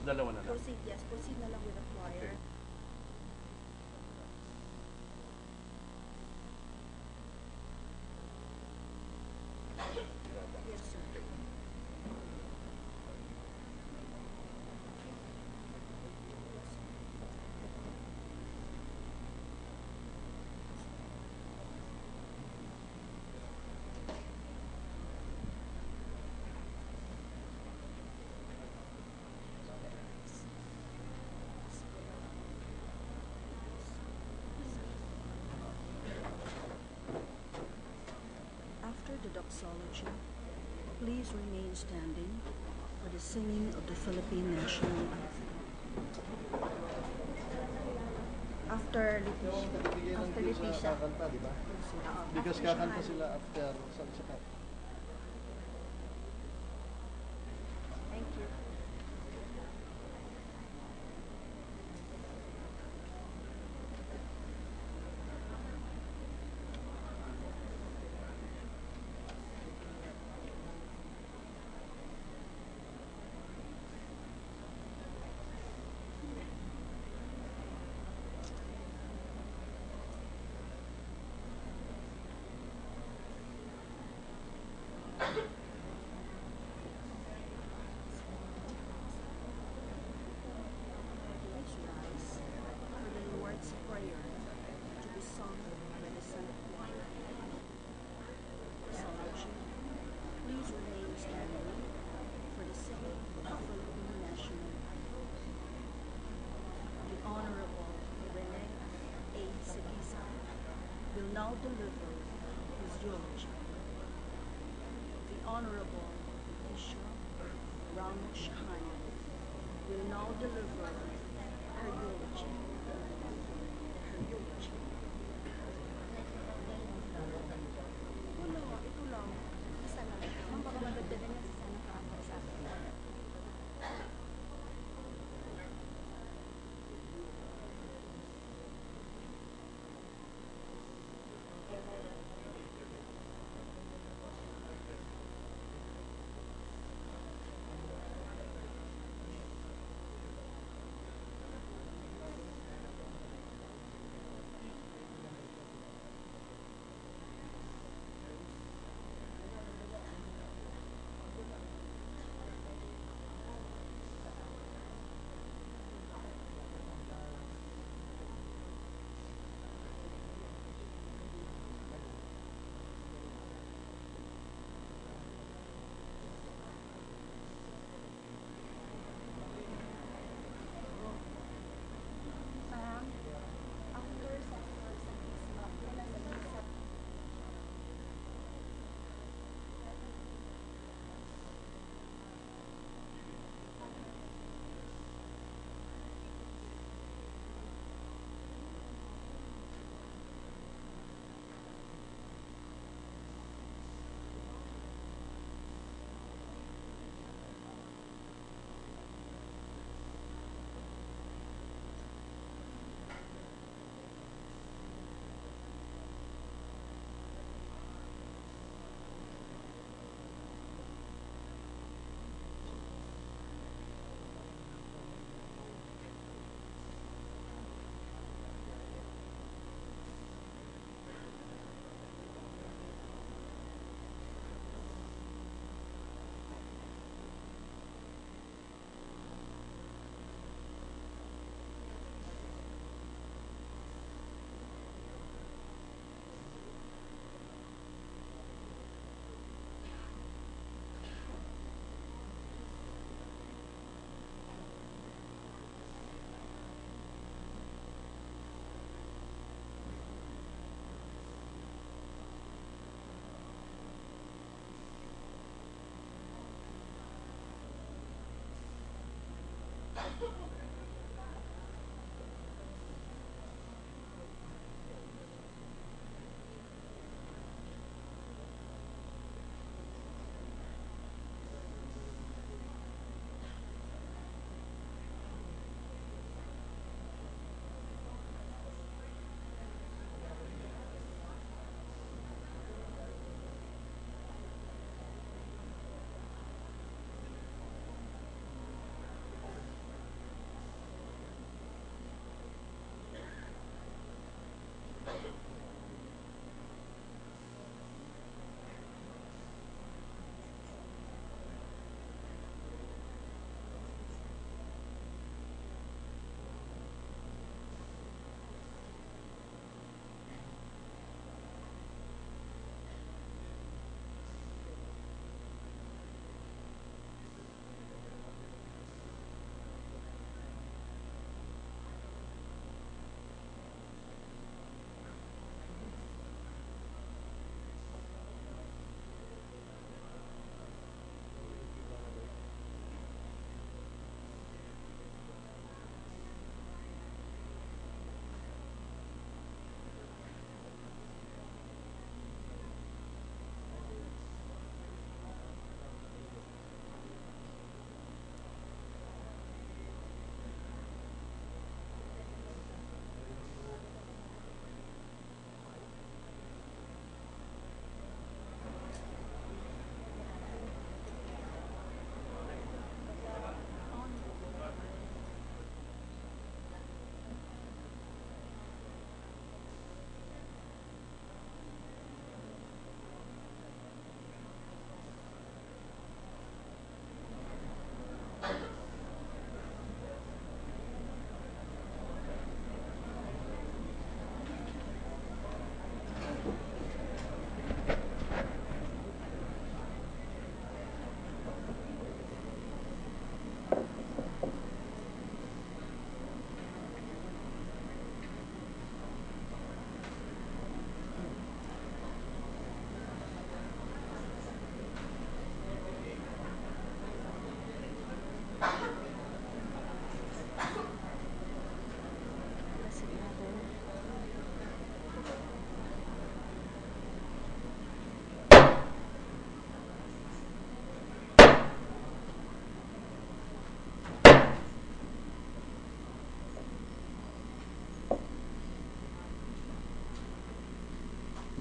Dalawa na lang. Proceed, yes. Proceed na lang with the choir. Okay. Yes, sir. After the doxology, please remain standing for the singing of the Philippine national anthem. After Leticia. After Leticia. Kakanta, di ba? Oo, Because after kakanta siya. sila after sa Thank you. Please rise for the Lord's Prayer to be sung by the Senate Choir. Doxology. Please remain standing for the singing of the Philippine national anthem. The Honorable Rene A. Seguisa will now deliver his eulogy. The Honorable Leticia Ramos Shahani will now deliver her eulogy. Her eulogy. Wala, ito lang. Isa lang. Ma'am, baka madagdagan niya sa sana para sa akin.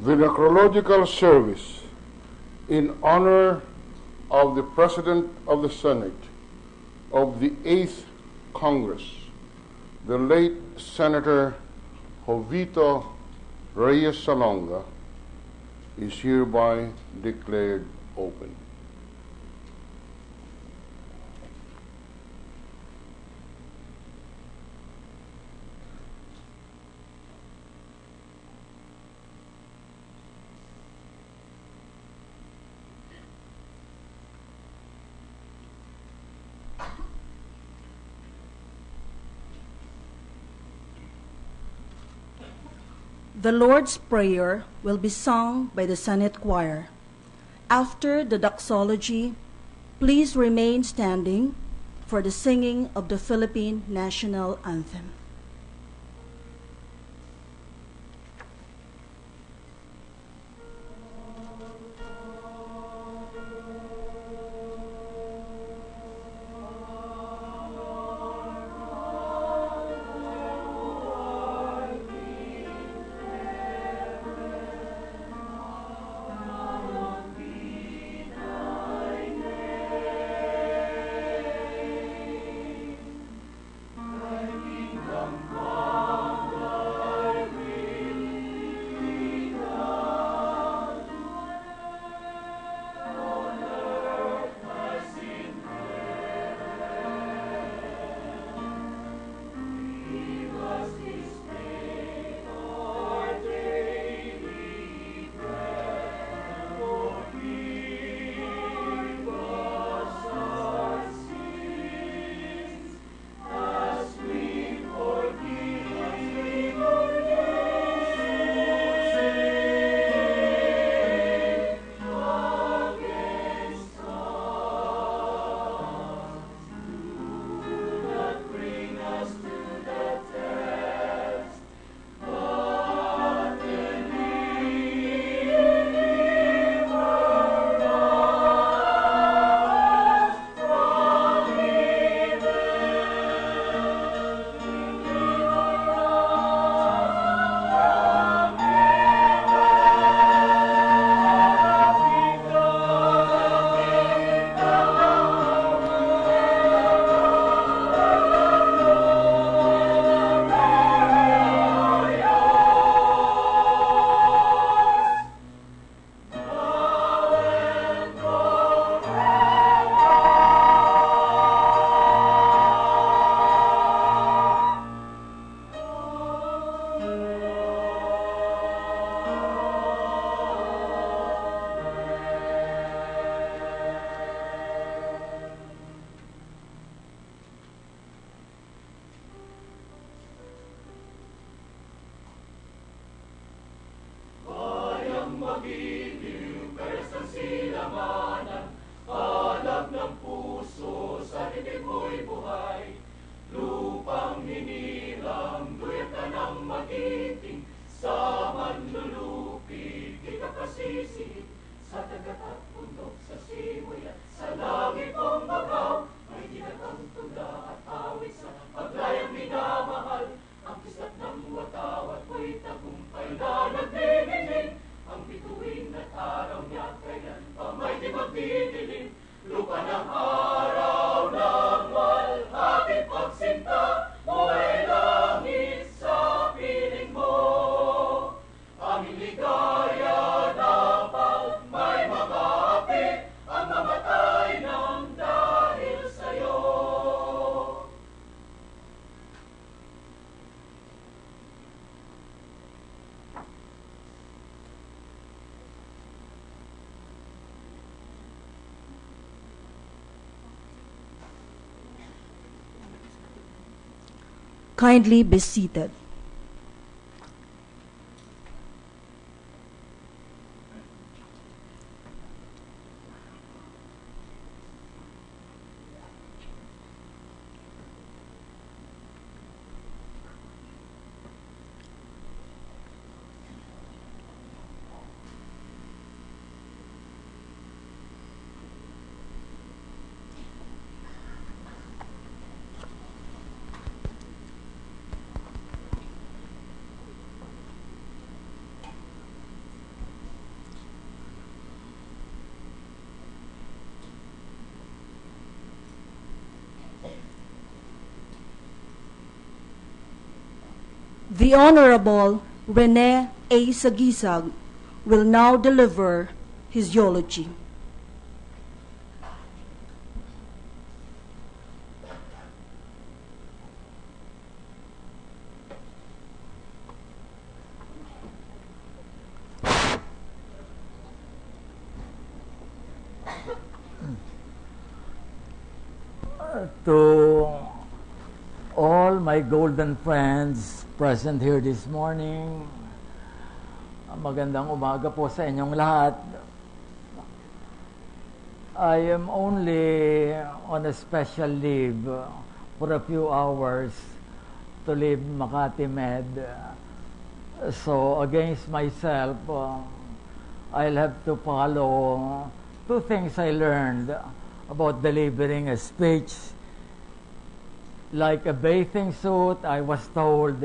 The Necrological Service, in honor of the President of the Senate of the 8th Congress, the late Senator Jovito Reyes Salonga, is hereby declared open. The Lord's Prayer will be sung by the Senate Choir. After the doxology, please remain standing for the singing of the Philippine National Anthem. Kindly be seated. The Honorable Rene A. Sagisag will now deliver his eulogy. To all my golden friends present here this morning, magandang umaga po sa inyong lahat. I am only on a special leave for a few hours to leave Makati Med. So against myself, I'll have to follow two things I learned about delivering a speech. Like a bathing suit, I was told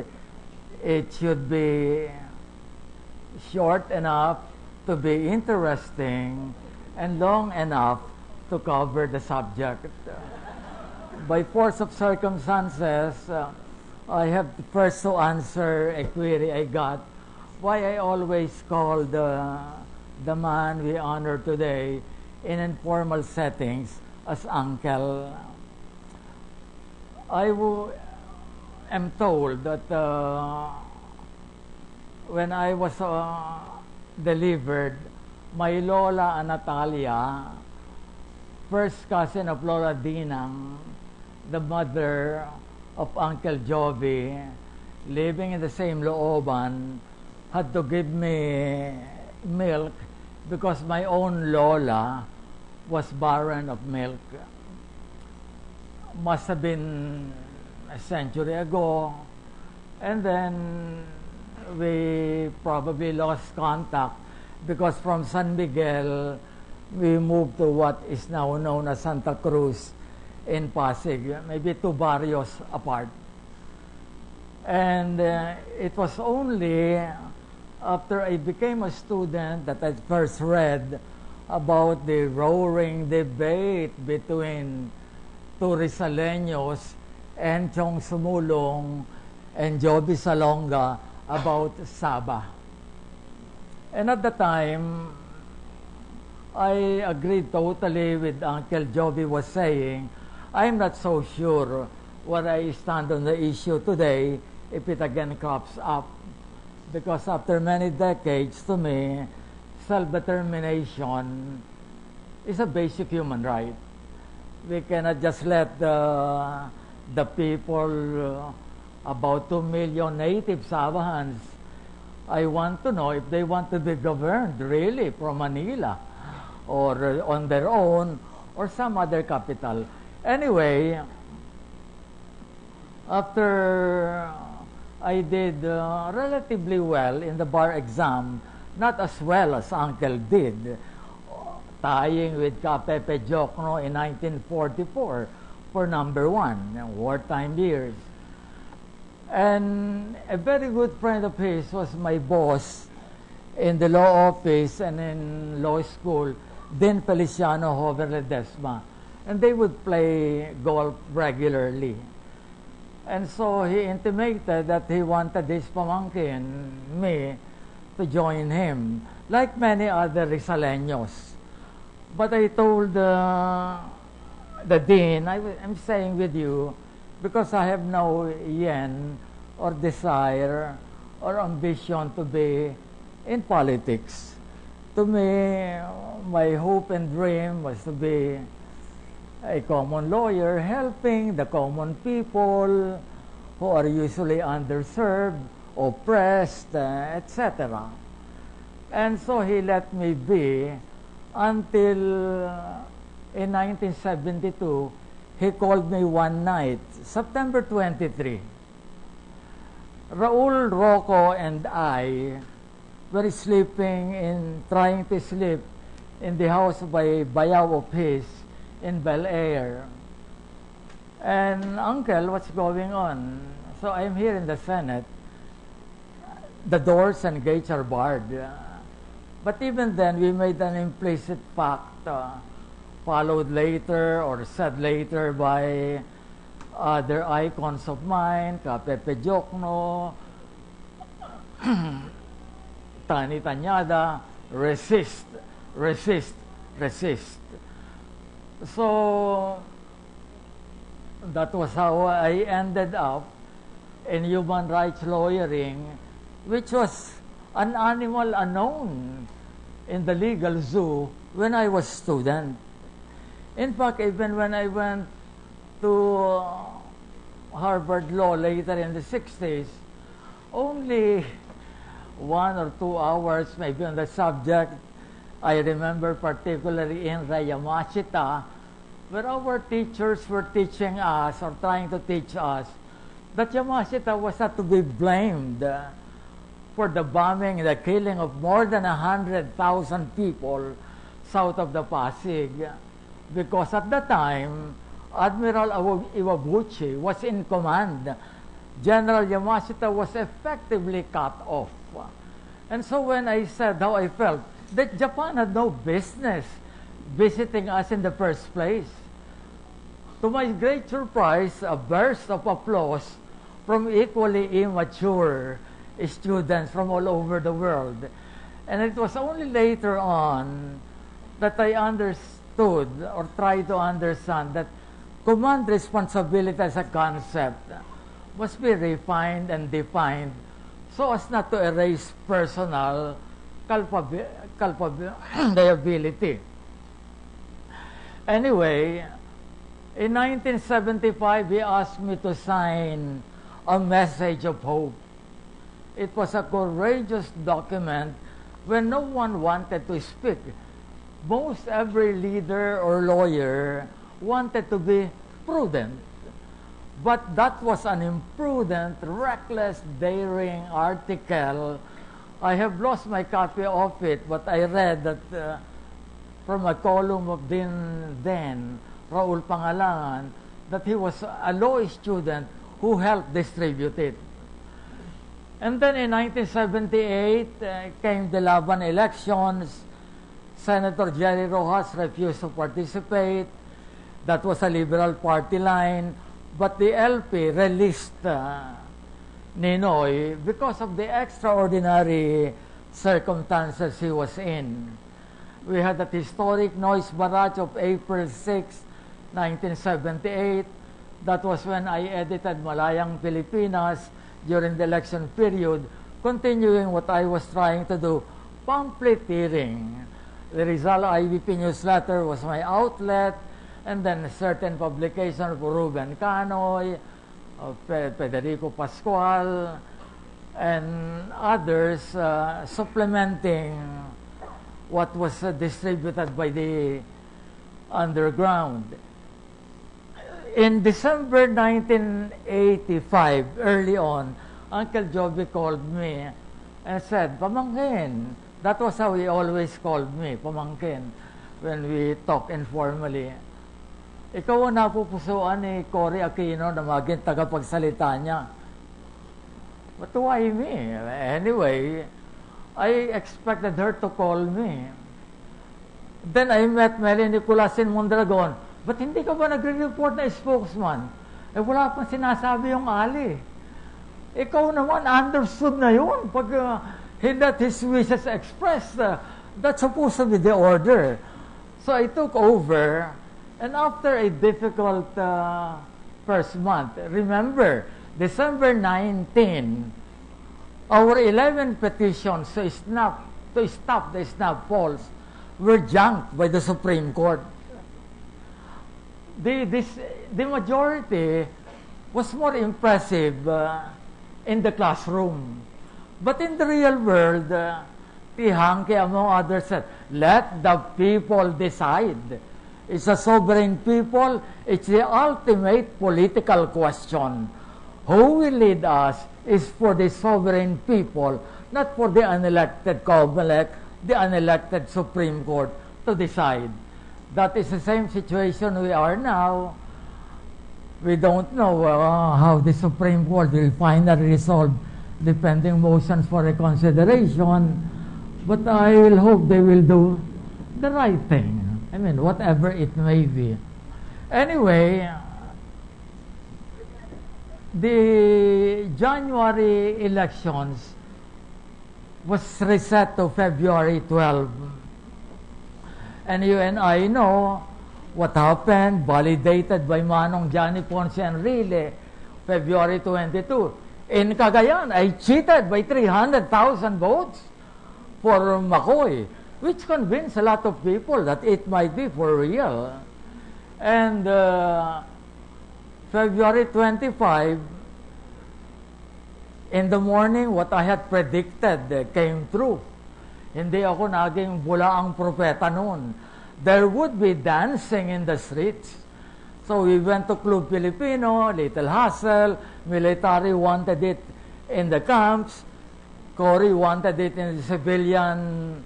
it should be short enough to be interesting and long enough to cover the subject. By force of circumstances, I have first to answer a query I got, why I always call the man we honor today in informal settings as uncle. I am told that when I was delivered, my Lola Natalia, first cousin of Lola Dinang, the mother of Uncle Jovy, living in the same looban, had to give me milk because my own Lola was barren of milk. Must have been a century ago. And then we probably lost contact because from San Miguel, we moved to what is now known as Santa Cruz in Pasig, maybe 2 barrios apart. And it was only after I became a student that I first read about the roaring debate between two Rizaleños and Chong Sumulong and Jovy Salonga about Saba. And at the time, I agreed totally with Uncle Jovy was saying. I'm not so sure where I stand on the issue today if it again crops up. Because after many decades, to me, self-determination is a basic human right. We cannot just let the people, about 2 million native Sabahans, I want to know if they want to be governed really from Manila or on their own or some other capital. Anyway, after I did relatively well in the bar exam, not as well as Uncle did, tying with Pepe Jokno in 1944 for number 1 in wartime years. And a very good friend of his was my boss in the law office and in law school, Dean Feliciano Hover Ledesma. And they would play golf regularly. And so he intimated that he wanted his pamangkin, me, to join him, like many other Rizaleños. But I told the dean, I'm staying with you because I have no yen or desire or ambition to be in politics. To me, my hope and dream was to be a common lawyer helping the common people who are usually underserved, oppressed, etc. And so he let me be until in 1972, he called me one night, September 23. Raul, Rocco, and I were trying to sleep in the house by bayaw of his in Bel Air. And Uncle, what's going on? So I'm here in the Senate. The doors and gates are barred. But even then, we made an implicit pact, followed later or said later by other icons of mine, Pepe Jokno, Tani Tanyada, resist, resist, resist. So, that was how I ended up in human rights lawyering, which was an animal unknown in the legal zoo when I was student. In fact, even when I went to Harvard Law later in the 60s, only 1 or 2 hours maybe on the subject. I remember particularly in Yamashita, where our teachers were teaching us or trying to teach us that Yamashita was not to be blamed for the bombing, the killing of more than 100,000 people south of the Pasig. Because at the time, Admiral Iwabuchi was in command. General Yamashita was effectively cut off. And so when I said how I felt, that Japan had no business visiting us in the first place, to my great surprise, a burst of applause from equally immature students from all over the world. And it was only later on that I understood or tried to understand that command responsibility as a concept must be refined and defined so as not to erase personal liability. Anyway, in 1975, he asked me to sign a message of hope. It was a courageous document when no one wanted to speak. Most every leader or lawyer wanted to be prudent. But that was an imprudent, reckless, daring article. I have lost my copy of it, but I read that from a column of then Raul Pangalangan, that he was a law student who helped distribute it. And then in 1978 came the Laban elections. Senator Jerry Rojas refused to participate. That was a Liberal Party line. But the LP released Ninoy because of the extraordinary circumstances he was in. We had that historic noise barrage of April 6, 1978. That was when I edited Malayang Pilipinas during the election period, continuing what I was trying to do, pamphleteering. The Rizal IBP newsletter was my outlet, and then certain publication of Ruben Canoy, of Federico Pascual, and others supplementing what was distributed by the underground. In December 1985, early on, Uncle Jovy called me and said, "Pamangkin." That was how he always called me, Pamangkin, when we talk informally. Ikaw ang napupusuan ni Cory Aquino na maging tagapagsalita niya. But why me? Anyway, I expected her to call me. Then I met Melanie Culasin Mondragon. Ba't hindi ka ba nagre-report na spokesman? Eh wala pang sinasabi yung Ali. Ikaw naman, understood na yun. Pag he let his wishes expressed, that's supposed to be the order. So I took over, and after a difficult first month, remember, December 19, our 11 petitions to stop the snap polls were junked by the Supreme Court. The majority was more impressive in the classroom. But in the real world, Tihanke, among others, said, let the people decide. It's a sovereign people. It's the ultimate political question. Who will lead us is for the sovereign people, not for the unelected COMELEC, the unelected Supreme Court to decide. That is the same situation we are now. We don't know how the Supreme Court will finally resolve the pending motions for reconsideration, but I will hope they will do the right thing. I mean, whatever it may be. Anyway, the January elections was reset to February 12. And you and I know what happened, validated by Manong Johnny Ponce Enrile, February 22. In Cagayan, I cheated by 300,000 votes for McCoy, which convinced a lot of people that it might be for real. And February 25, in the morning, what I had predicted came true. Hindi ako naging bulaang propeta noon. There would be dancing in the streets. So we went to Club Filipino, little hassle. Military wanted it in the camps. Cory wanted it in the civilian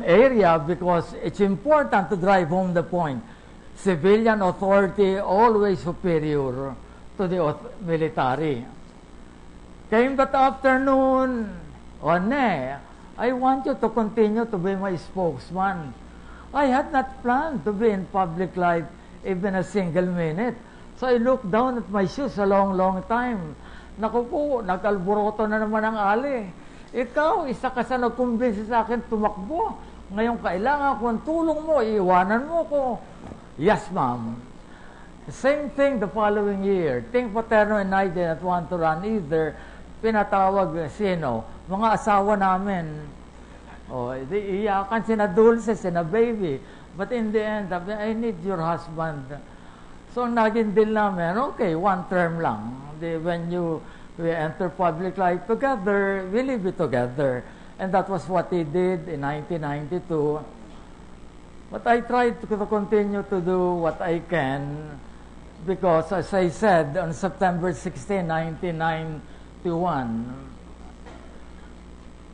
area because it's important to drive home the point. Civilian authority always superior to the military. Came that afternoon, I want you to continue to be my spokesman. I had not planned to be in public life even a single minute. So I looked down at my shoes a long, long time. Naku po, nag-alboroto na naman ang ali. Ikaw, isa ka sa nagkumbinsi sa akin tumakbo. Ngayon kailangan ko ang tulong mo, iiwanan mo ko. Yes, ma'am. The same thing the following year. Ting Paterno and I did not want to run either. Pinatawag sino? Mga asawa namin. Iyakan sina Dulce, sina Baby. But in the end, I need your husband. So, naging deal namin, okay, one term lang. When we enter public life together, we live it together. And that was what he did in 1992. But I tried to continue to do what I can because, as I said, on September 16, 1991,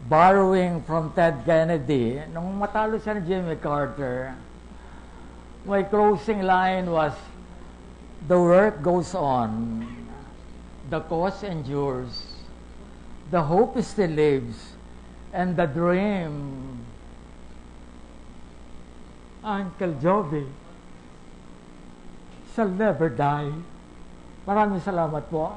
borrowing from Ted Kennedy, nung matalo siya ni Jimmy Carter, my closing line was, the work goes on, the cause endures, the hope still lives, and the dream, Uncle Jovy, shall never die. Maraming salamat po.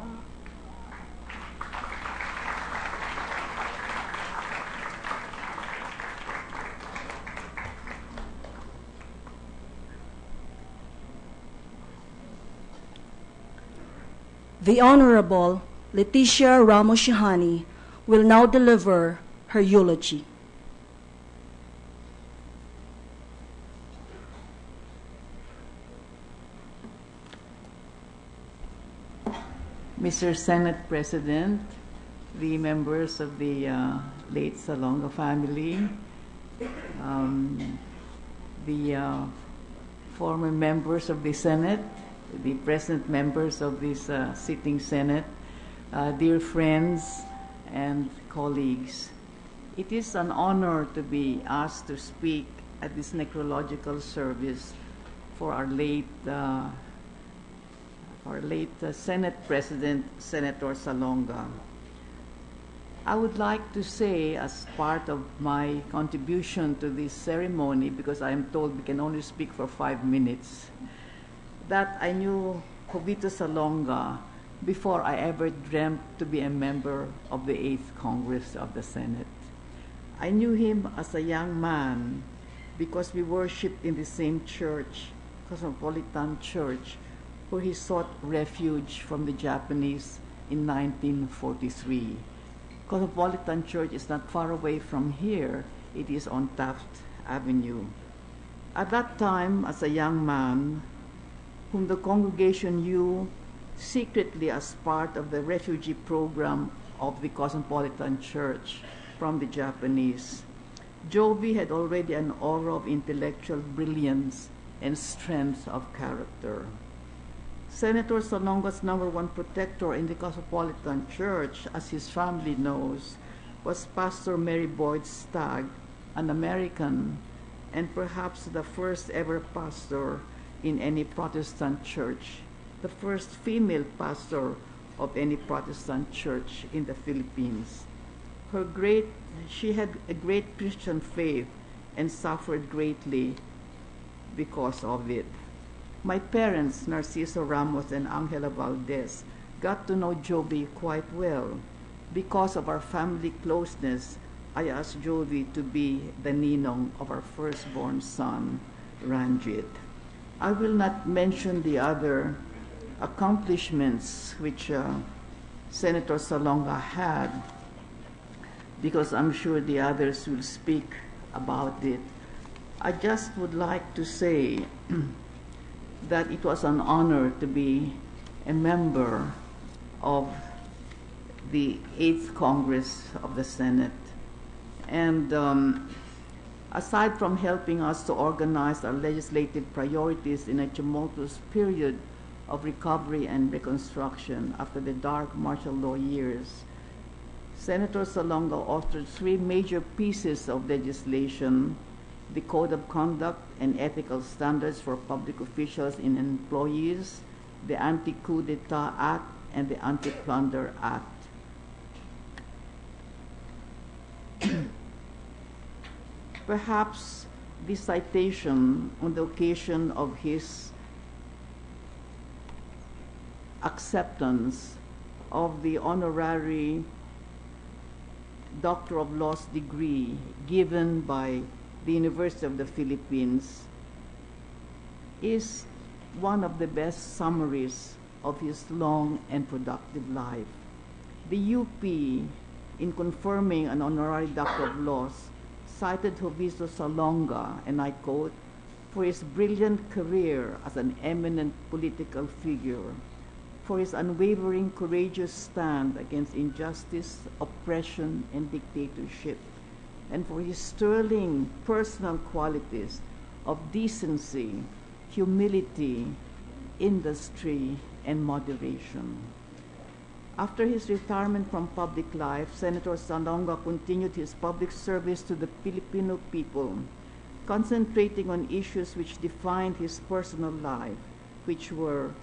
The Honorable Leticia Ramos Shihani will now deliver her eulogy. Mr. Senate President, the members of the late Salonga family, the former members of the Senate, the present members of this sitting Senate, dear friends and colleagues. It is an honor to be asked to speak at this necrological service for our late Senate President, Senator Salonga. I would like to say, as part of my contribution to this ceremony, because I am told we can only speak for 5 minutes, that I knew Jovito Salonga before I ever dreamt to be a member of the 8th Congress of the Senate. I knew him as a young man because we worshiped in the same church, Cosmopolitan Church, where he sought refuge from the Japanese in 1943. Cosmopolitan Church is not far away from here. It is on Taft Avenue. At that time, as a young man, whom the congregation knew secretly as part of the refugee program of the Cosmopolitan Church from the Japanese, Jovy had already an aura of intellectual brilliance and strength of character. Senator Salonga's #1 protector in the Cosmopolitan Church, as his family knows, was Pastor Mary Boyd Stagg, an American, and perhaps the first ever pastor in any Protestant church, the first female pastor of any Protestant church in the Philippines. She had a great Christian faith and suffered greatly because of it. My parents, Narciso Ramos and Angela Valdez, got to know Jovy quite well. Because of our family closeness, I asked Jovy to be the ninong of our firstborn son, Ranjit. I will not mention the other accomplishments which Senator Salonga had, because I'm sure the others will speak about it. I just would like to say that it was an honor to be a member of the 8th Congress of the Senate. And aside from helping us to organize our legislative priorities in a tumultuous period of recovery and reconstruction after the dark martial law years, Senator Salonga authored 3 major pieces of legislation: the Code of Conduct and Ethical Standards for Public Officials and Employees, the Anti-Coup d'etat Act, and the Anti-Plunder Act. Perhaps this citation on the occasion of his acceptance of the honorary Doctor of Laws degree given by the University of the Philippines is one of the best summaries of his long and productive life. The UP, in confirming an honorary Doctor of Laws, cited Jovito Salonga, and I quote, for his brilliant career as an eminent political figure, for his unwavering, courageous stand against injustice, oppression, and dictatorship, and for his sterling personal qualities of decency, humility, industry, and moderation. After his retirement from public life, Senator Salonga continued his public service to the Filipino people, concentrating on issues which defined his personal life, which were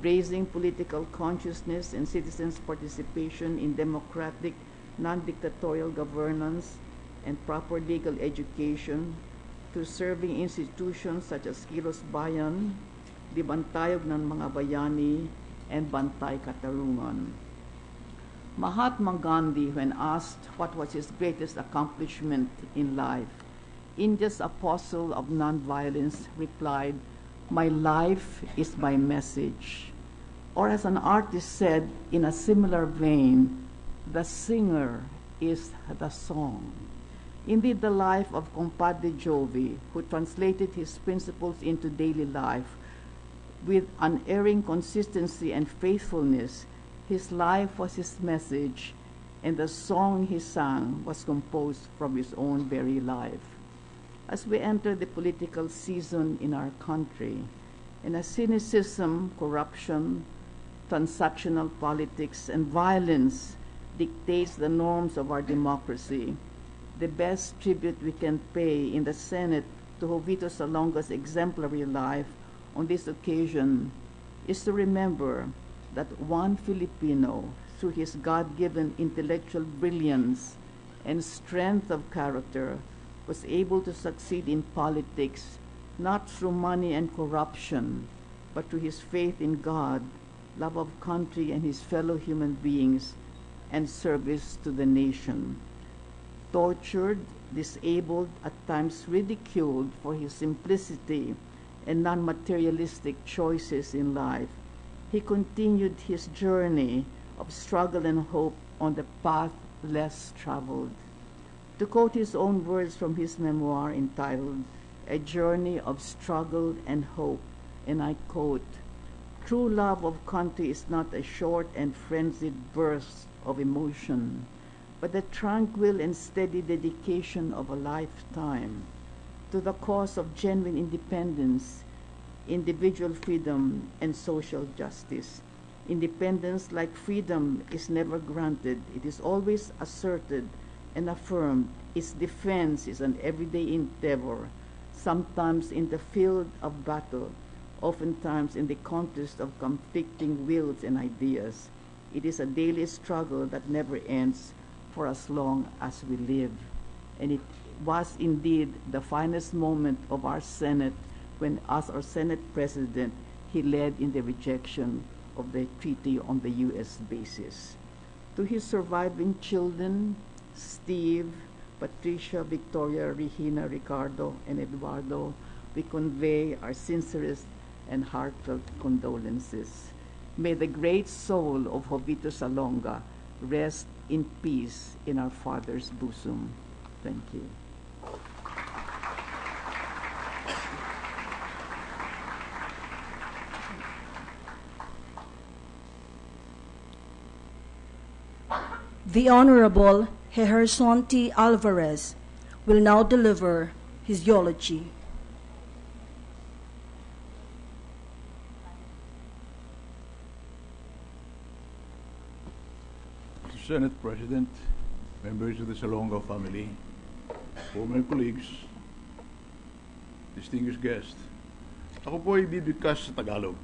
raising political consciousness and citizens' participation in democratic, non-dictatorial governance and proper legal education, to serving institutions such as Kilos Bayan, Di Bantayog ng Mga Bayani, and Bantay Katarungan. Mahatma Gandhi, when asked what was his greatest accomplishment in life, India's apostle of nonviolence replied, "My life is my message." Or as an artist said in a similar vein, "The singer is the song." Indeed, the life of Compadre Jovy, who translated his principles into daily life with unerring consistency and faithfulness, his life was his message, and the song he sang was composed from his own very life. As we enter the political season in our country, and as cynicism, corruption, transactional politics, and violence dictates the norms of our democracy, the best tribute we can pay in the Senate to Jovito Salonga's exemplary life on this occasion is to remember that one Filipino, through his God-given intellectual brilliance and strength of character, was able to succeed in politics not through money and corruption, but through his faith in God, love of country and his fellow human beings, and service to the nation. Tortured, disabled, at times ridiculed for his simplicity and non-materialistic choices in life, he continued his journey of struggle and hope on the path less traveled. To quote his own words from his memoir entitled A Journey of Struggle and Hope, and I quote, "True love of country is not a short and frenzied burst of emotion, but the tranquil and steady dedication of a lifetime to the cause of genuine independence, individual freedom, and social justice. Independence, like freedom, is never granted. It is always asserted and affirmed. Its defense is an everyday endeavor, sometimes in the field of battle, oftentimes in the contest of conflicting wills and ideas. It is a daily struggle that never ends for as long as we live." And it was indeed the finest moment of our Senate when, as our Senate President, he led in the rejection of the treaty on the U.S. basis. To his surviving children, Steve, Patricia, Victoria, Regina, Ricardo, and Eduardo, we convey our sincerest and heartfelt condolences. May the great soul of Jovito Salonga rest in peace in our Father's bosom. Thank you. The Honorable Gersonte Alvarez will now deliver his eulogy. Senate President, members of the Salonga family, former colleagues, distinguished guests, ako po ay bibigkas sa Tagalog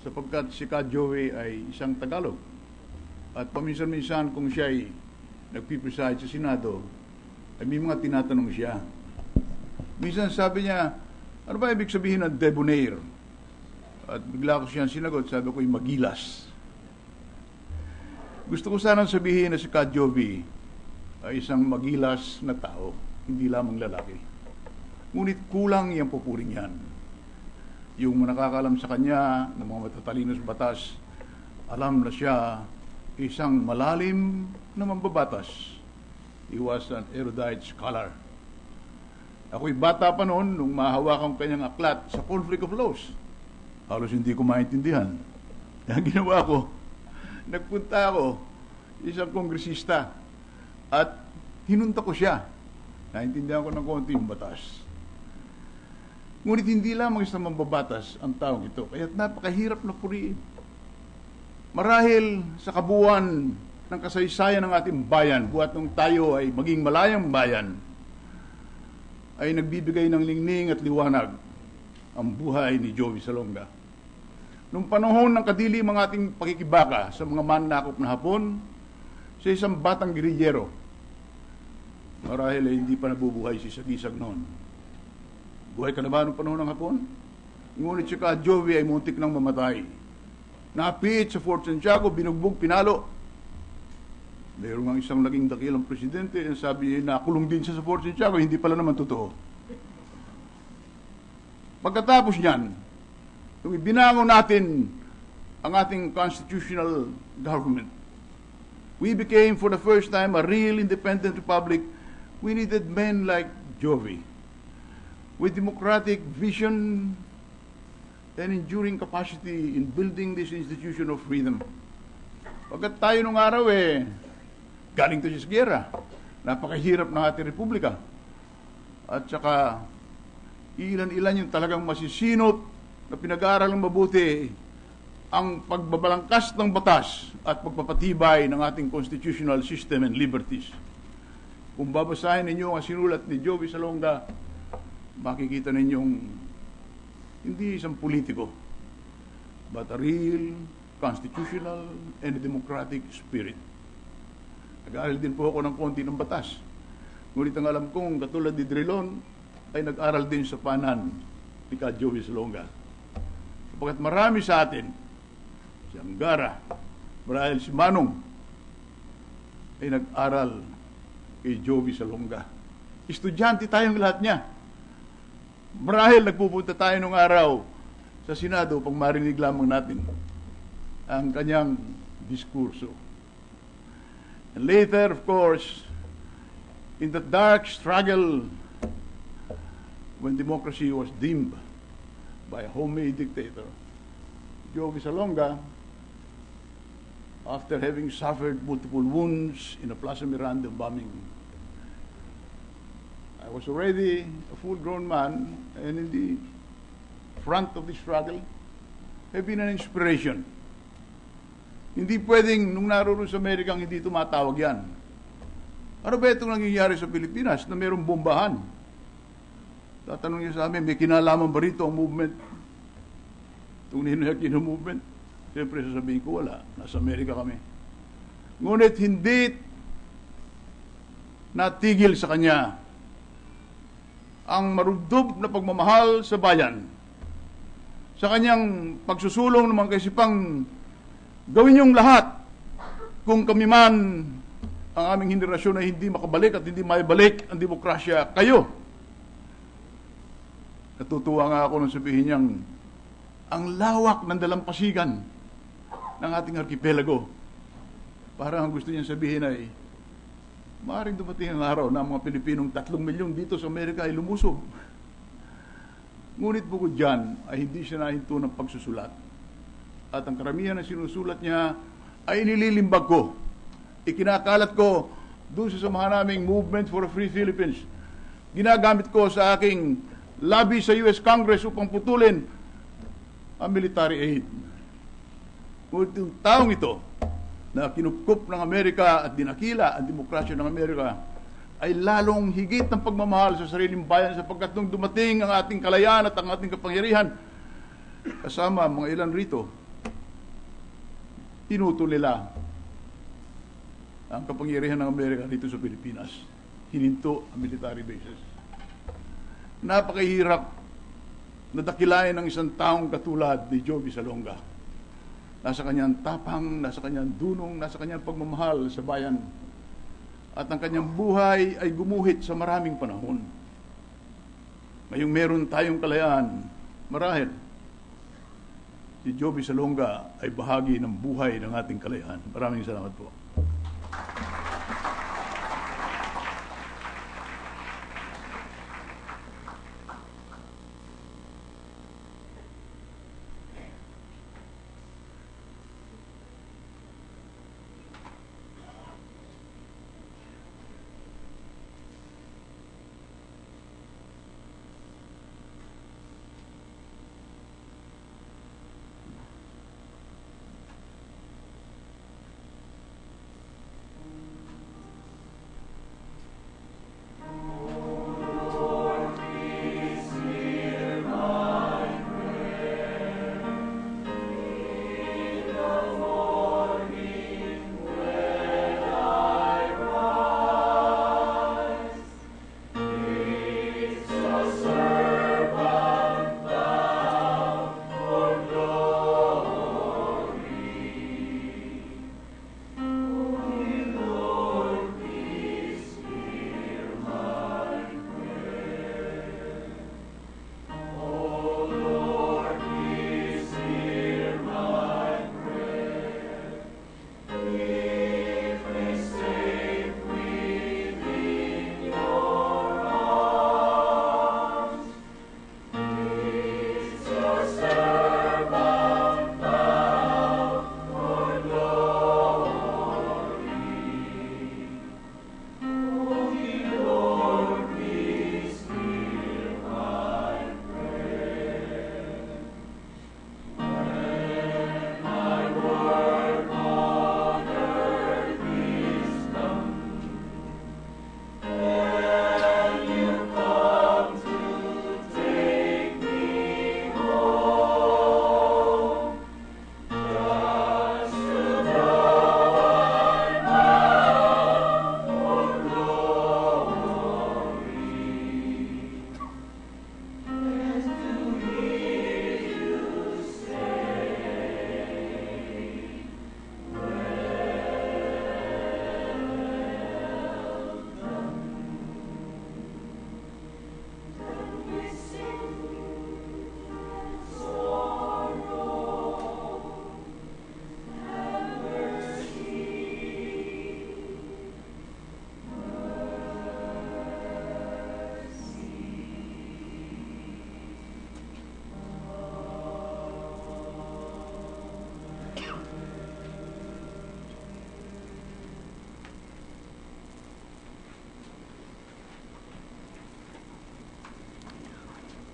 sapagkat si Jovy ay isang Tagalog at paminsan-minsan kung siya ay nagpipreside sa Senado ay may mga tinatanong siya. Minsan sabi niya, ano ba ibig sabihin ng debonair? At bigla ko siyang sinagot, sabi ko ay magilas. Gusto ko sanang sabihin na si Jovy ay isang magilas na tao, hindi lamang lalaki. Ngunit kulang iyang pupuring yan. Yung nakakalam sa kanya ng mga matatalino sa batas, alam na siya isang malalim na mambabatas. He was an erudite scholar. Ako'y bata pa noon nung mahawakan ko kanyang aklat sa conflict of laws. Halos hindi ko maintindihan. Ang ginawa ko, nagpunta ako, isang kongresista, at hinunta ko siya. Naintindihan ko ng konti yung batas. Ngunit hindi lamang isang mambabatas ang taong ito, kaya't napakahirap na puriin. Marahil sa kabuuan ng kasaysayan ng ating bayan, buhat nung tayo ay maging malayang bayan, ay nagbibigay ng lingning at liwanag ang buhay ni Jovy Salonga. Nung panahon ng kadilim ang ating pakikibaka sa mga mananakop na Hapon, sa isang batang gerilyero, marahil ay hindi pa nabubuhay si Sagisag noon. Buhay ka na ba nung panahon ng Hapon? Ngunit si Jovy ay muntik nang mamatay. Napiit sa Fort Santiago, binugbog, pinalo. Mayroon nga isang naging dakilang presidente, sabi na kulong din siya sa Fort Santiago, hindi pala naman totoo. Pagkatapos niyan, nung ibinangon natin ang ating constitutional government, we became for the first time a real independent republic. We needed men like Jovy, with democratic vision and enduring capacity in building this institution of freedom. Pagkat tayo nung araw galing to sa giyera, napakahirap ng ating republika. At saka, ilan-ilan yung talagang masisinot na pinag-aaral ng mabuti ang pagbabalangkas ng batas at pagpapatibay ng ating constitutional system and liberties. Kung babasahin ninyo ang sinulat ni Jovy Salonga, makikita ninyong hindi isang politiko, but a real constitutional and democratic spirit. Nag-aaral din po ako ng konti ng batas. Ngunit ang alam kong katulad ni Drilon ay nag-aral din sa panan ni Jovy Salonga. Sapagkat marami sa atin, si Angara, marahil si Manong, ay nag-aral kay Jovy Salonga. Estudyante tayong lahat niya. Marahil nagpupunta tayo nung araw sa Senado pang marinig lamang natin ang kanyang diskurso. And later, of course, in the dark struggle when democracy was dimmed by a homemade dictator, Jovy Salonga, after having suffered multiple wounds in a Plaza Miranda bombing, I was already a full-grown man, and in the front of the struggle, have been an inspiration. Hindi pwedeng, nung naroon sa Amerika, hindi tumatawag yan. Ano ba itong nangyayari sa Pilipinas na mayroong bombahan? Tatanong niya sa amin, may kinalaman ba rito ang movement? Itong Ninoy-Aquino movement? Siyempre sasabihin ko, wala. Nasa Amerika kami. Ngunit hindi natigil sa kanya ang marubdob na pagmamahal sa bayan. Sa kanyang pagsusulong ng mga kaisipang gawin niyong lahat kung kami man, ang aming henerasyon ay hindi makabalik at hindi maibalik ang demokrasya, kayo. Natutuwa nga ako nung sabihin niyang, ang lawak ng dalampasigan ng ating arkipelago. Parang ang gusto niyang sabihin ay, maaaring dumating ang araw na ang mga Pilipinong 3 milyon dito sa Amerika ay lumusob. Ngunit bukod dyan, ay hindi siya nahinto ng pagsusulat. At ang karamihan na sinusulat niya ay nililimbag ko. Ikinakalat ko doon sa samahan naming Movement for a Free Philippines. Ginagamit ko sa aking lobby sa US Congress upang putulin ang military aid. Ngunit yung taong ito na kinupkup ng Amerika at dinakila ang demokrasya ng Amerika ay lalong higit ng pagmamahal sa sariling bayan sapagkat nung dumating ang ating kalayaan at ang ating kapangyarihan, kasama mga ilan rito, pinutol nila ang kapangyarihan ng Amerika dito sa Pilipinas. Hininto ang military bases. Napakahirap na dakilain ng isang taong katulad ni Jovy Salonga. Nasa kanyang tapang, nasa kanyang dunong, nasa kanyang pagmamahal sa bayan. At ang kanyang buhay ay gumuhit sa maraming panahon. Ngayong meron tayong kalayaan, marahil si Jovy Salonga ay bahagi ng buhay ng ating kalayaan. Maraming salamat po.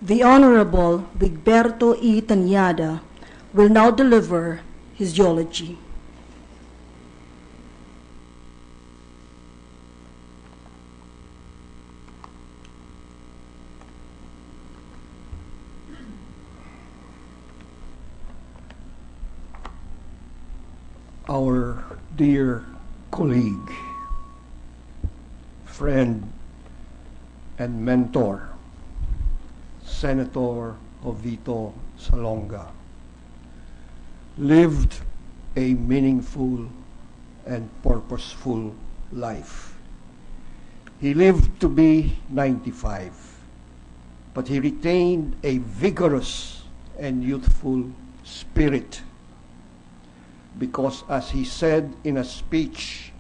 The Honorable Wigberto E. Tanyada will now deliver his eulogy. Our dear colleague, friend, and mentor, Senator Jovito Salonga, lived a meaningful and purposeful life. He lived to be 95, but he retained a vigorous and youthful spirit, because as he said in a speech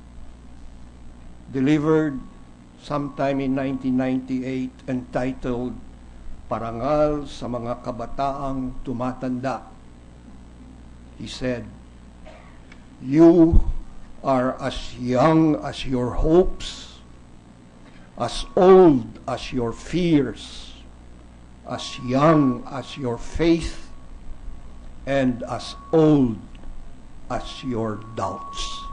delivered sometime in 1998 entitled Parangal sa mga kabataang tumatanda, he said, "You are as young as your hopes, as old as your fears, as young as your faith, and as old as your doubts."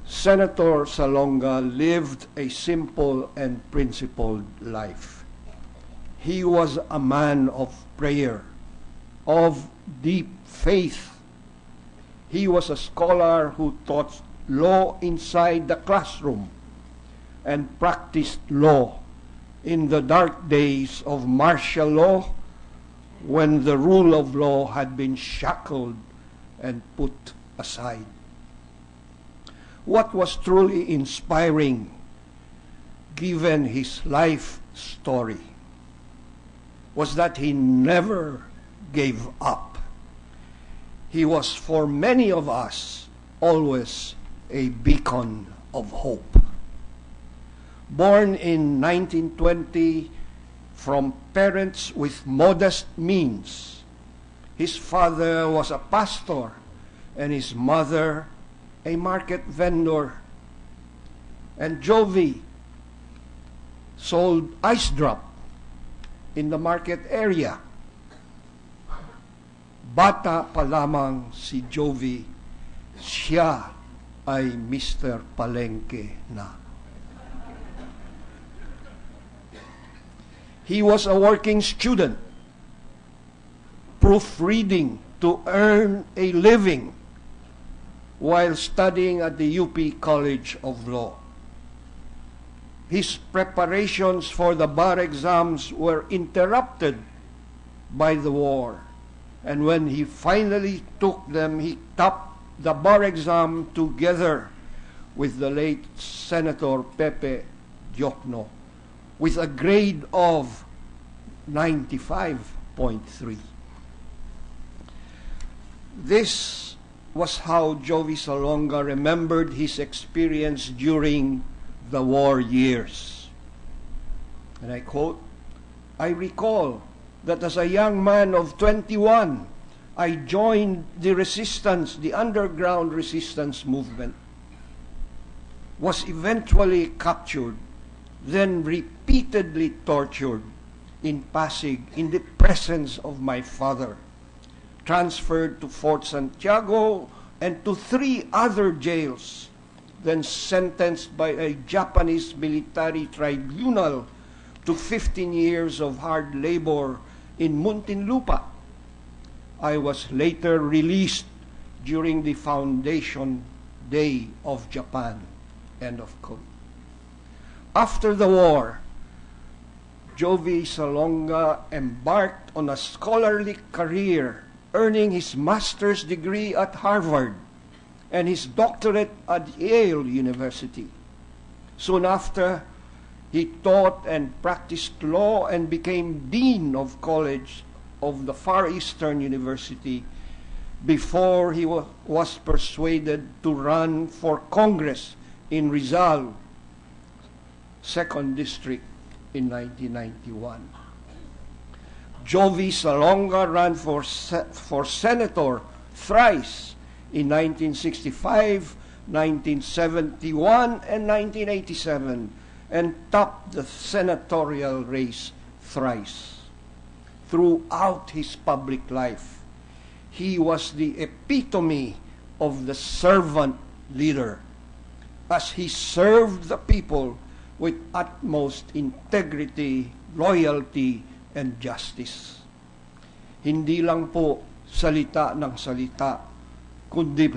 Senator Salonga lived a simple and principled life. He was a man of prayer, of deep faith. He was a scholar who taught law inside the classroom and practiced law in the dark days of martial law, when the rule of law had been shackled and put aside. What was truly inspiring, given his life story, was that he never gave up. He was, for many of us, always a beacon of hope. Born in 1920 from parents with modest means, his father was a pastor and his mother a market vendor. And Jovy sold ice drop in the market area. Bata pa lamang si Jovy, siya ay Mr. Palengke na. He was a working student, proofreading to earn a living while studying at the UP College of Law. His preparations for the bar exams were interrupted by the war, and when he finally took them, he topped the bar exam together with the late Senator Pepe Diokno with a grade of 95.3. This was how Jovy Salonga remembered his experience during the war years. And I quote, "I recall that as a young man of 21, I joined the resistance, the underground resistance movement, was eventually captured, then repeatedly tortured in Pasig in the presence of my father, transferred to Fort Santiago and to 3 other jails, then sentenced by a Japanese military tribunal to 15 years of hard labor in Muntinlupa. I was later released during the Foundation Day of Japan." End of quote. After the war, Jovy Salonga embarked on a scholarly career, earning his master's degree at Harvard and his doctorate at Yale University. Soon after, he taught and practiced law and became dean of college of the Far Eastern University before he was persuaded to run for Congress in Rizal, 2nd District, in 1991. Jovy Salonga ran for senator thrice in 1965, 1971, and 1987, and topped the senatorial race thrice. Throughout his public life, he was the epitome of the servant leader, as he served the people with utmost integrity, loyalty, and justice. Hindi lang po salita ng salita, kundi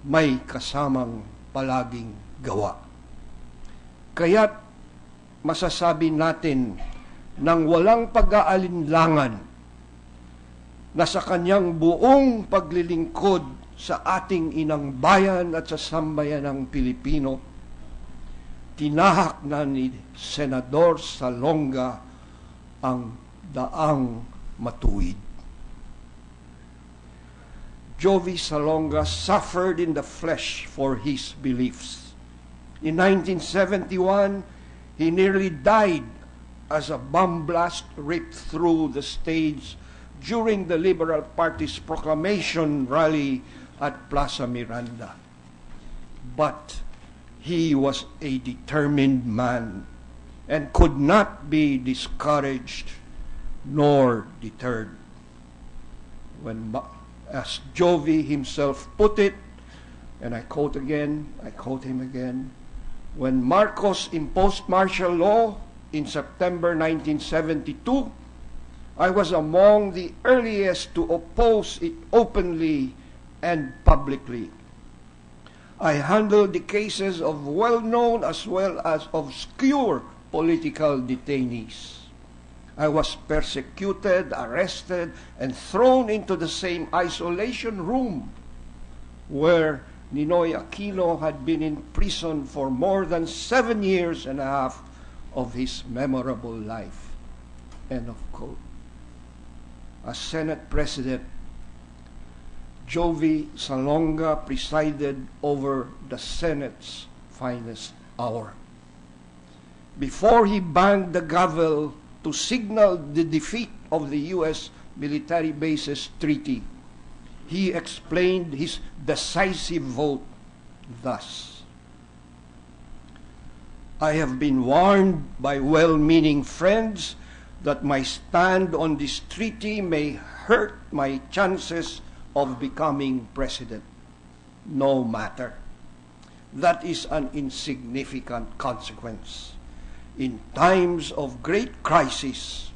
may kasamang palaging gawa. Kaya't masasabi natin nang walang pag-aalinlangan na sa kanyang buong paglilingkod sa ating inang bayan at sa sambayanang Pilipino, tinahak na ni Senador Salonga ang daang matuwid. Jovy Salonga suffered in the flesh for his beliefs. In 1971, he nearly died as a bomb blast ripped through the stage during the Liberal Party's proclamation rally at Plaza Miranda. But he was a determined man and could not be discouraged nor deterred. As Jovy himself put it, and I quote him again, when Marcos imposed martial law in September 1972, I was among the earliest to oppose it openly and publicly. I handled the cases of well-known as well as obscure political detainees. I was persecuted, arrested, and thrown into the same isolation room where Ninoy Aquino had been in prison for more than 7 years and a half of his memorable life. End of quote. As Senate President, Jovy Salonga presided over the Senate's finest hour. Before he banged the gavel to signal the defeat of the U.S. military bases treaty, he explained his decisive vote thus: I have been warned by well-meaning friends that my stand on this treaty may hurt my chances of becoming president. No matter. That is an insignificant consequence. In times of great crisis,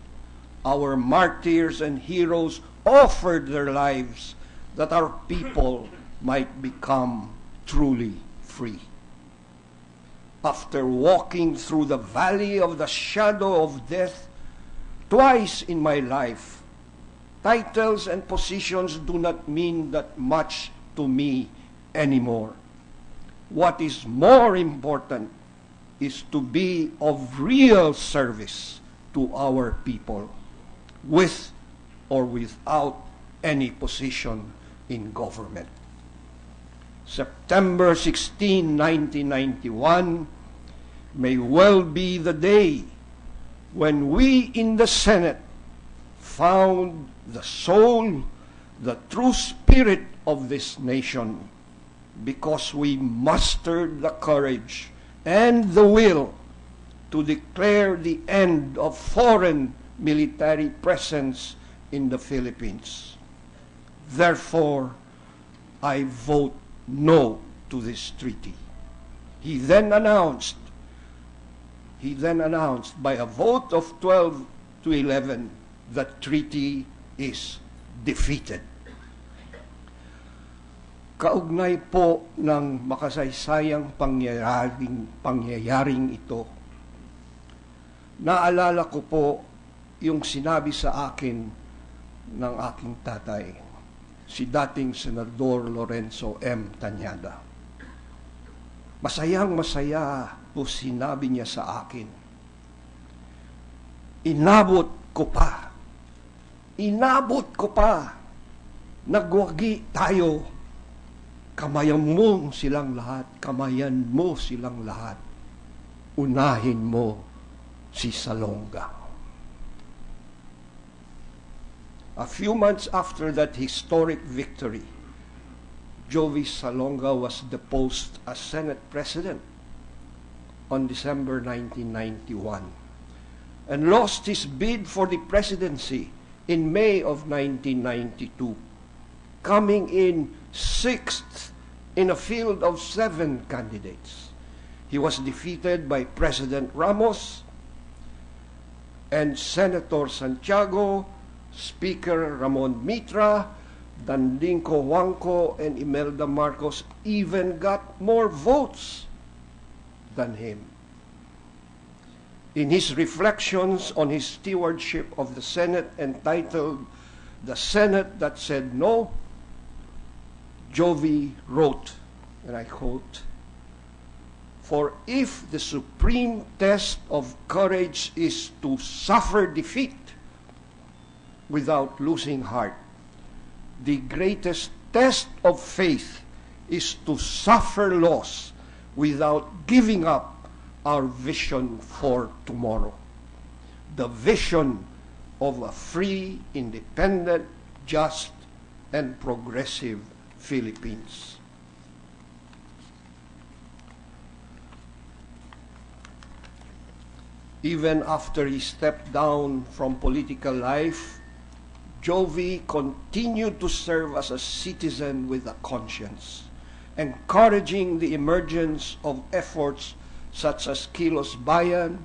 our martyrs and heroes offered their lives that our people might become truly free. After walking through the valley of the shadow of death twice in my life, titles and positions do not mean that much to me anymore. What is more important is to be of real service to our people, with or without any position in government. September 16, 1991 may well be the day when we in the Senate found the soul, the true spirit of this nation, because we mustered the courage and the will to declare the end of foreign military presence in the Philippines. Therefore, I vote no to this treaty. He then announced by a vote of 12 to 11 that treaty is defeated. Kaugnay po ng makasaysayang pangyayaring ito, naalala ko po yung sinabi sa akin ng aking tatay, si dating Senador Lorenzo M. Tanyada. Masayang-masaya po sinabi niya sa akin, inabot ko pa, nagwagi tayo, kamayan mo silang lahat, unahin mo si Salonga. A few months after that historic victory, Jovy Salonga was deposed as Senate President on December 1991 and lost his bid for the presidency in May of 1992, coming in 6th in a field of 7 candidates. He was defeated by President Ramos and Senator Santiago, Speaker Ramon Mitra, Dandinko Huangco, and Imelda Marcos even got more votes than him. In his reflections on his stewardship of the Senate entitled "The Senate That Said No," Jovy wrote, and I quote, "For if the supreme test of courage is to suffer defeat without losing heart, the greatest test of faith is to suffer loss without giving up our vision for tomorrow. The vision of a free, independent, just, and progressive Philippines." Even after he stepped down from political life, Jovy continued to serve as a citizen with a conscience, encouraging the emergence of efforts such as Kilos Bayan,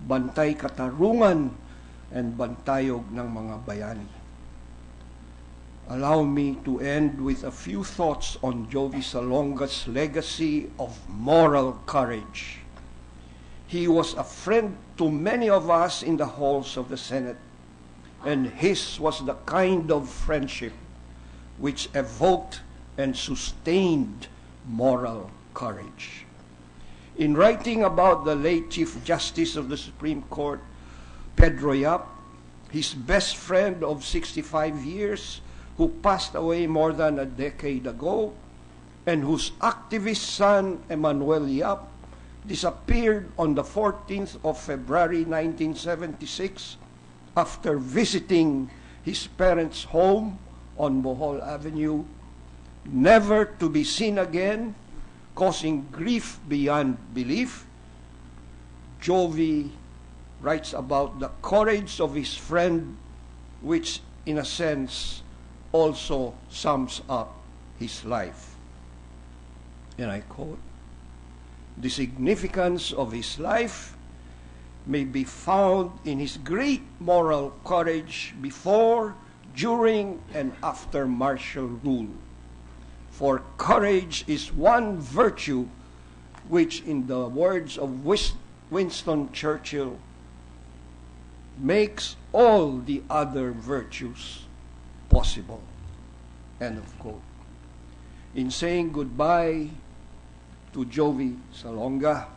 Bantay Katarungan, and Bantayog ng mga bayani. Allow me to end with a few thoughts on Jovy Salonga's legacy of moral courage. He was a friend to many of us in the halls of the Senate, and his was the kind of friendship which evoked and sustained moral courage. In writing about the late Chief Justice of the Supreme Court, Pedro Yap, his best friend of 65 years, who passed away more than a decade ago, and whose activist son, Emmanuel Yap, disappeared on the 14th of February 1976 after visiting his parents' home on Bohol Avenue, never to be seen again, causing grief beyond belief. Jovy writes about the courage of his friend, which in a sense also sums up his life. And I quote, "The significance of his life may be found in his great moral courage before, during, and after martial rule. For courage is one virtue which, in the words of Winston Churchill, makes all the other virtues possible." End of quote. In saying goodbye to Jovy Salonga,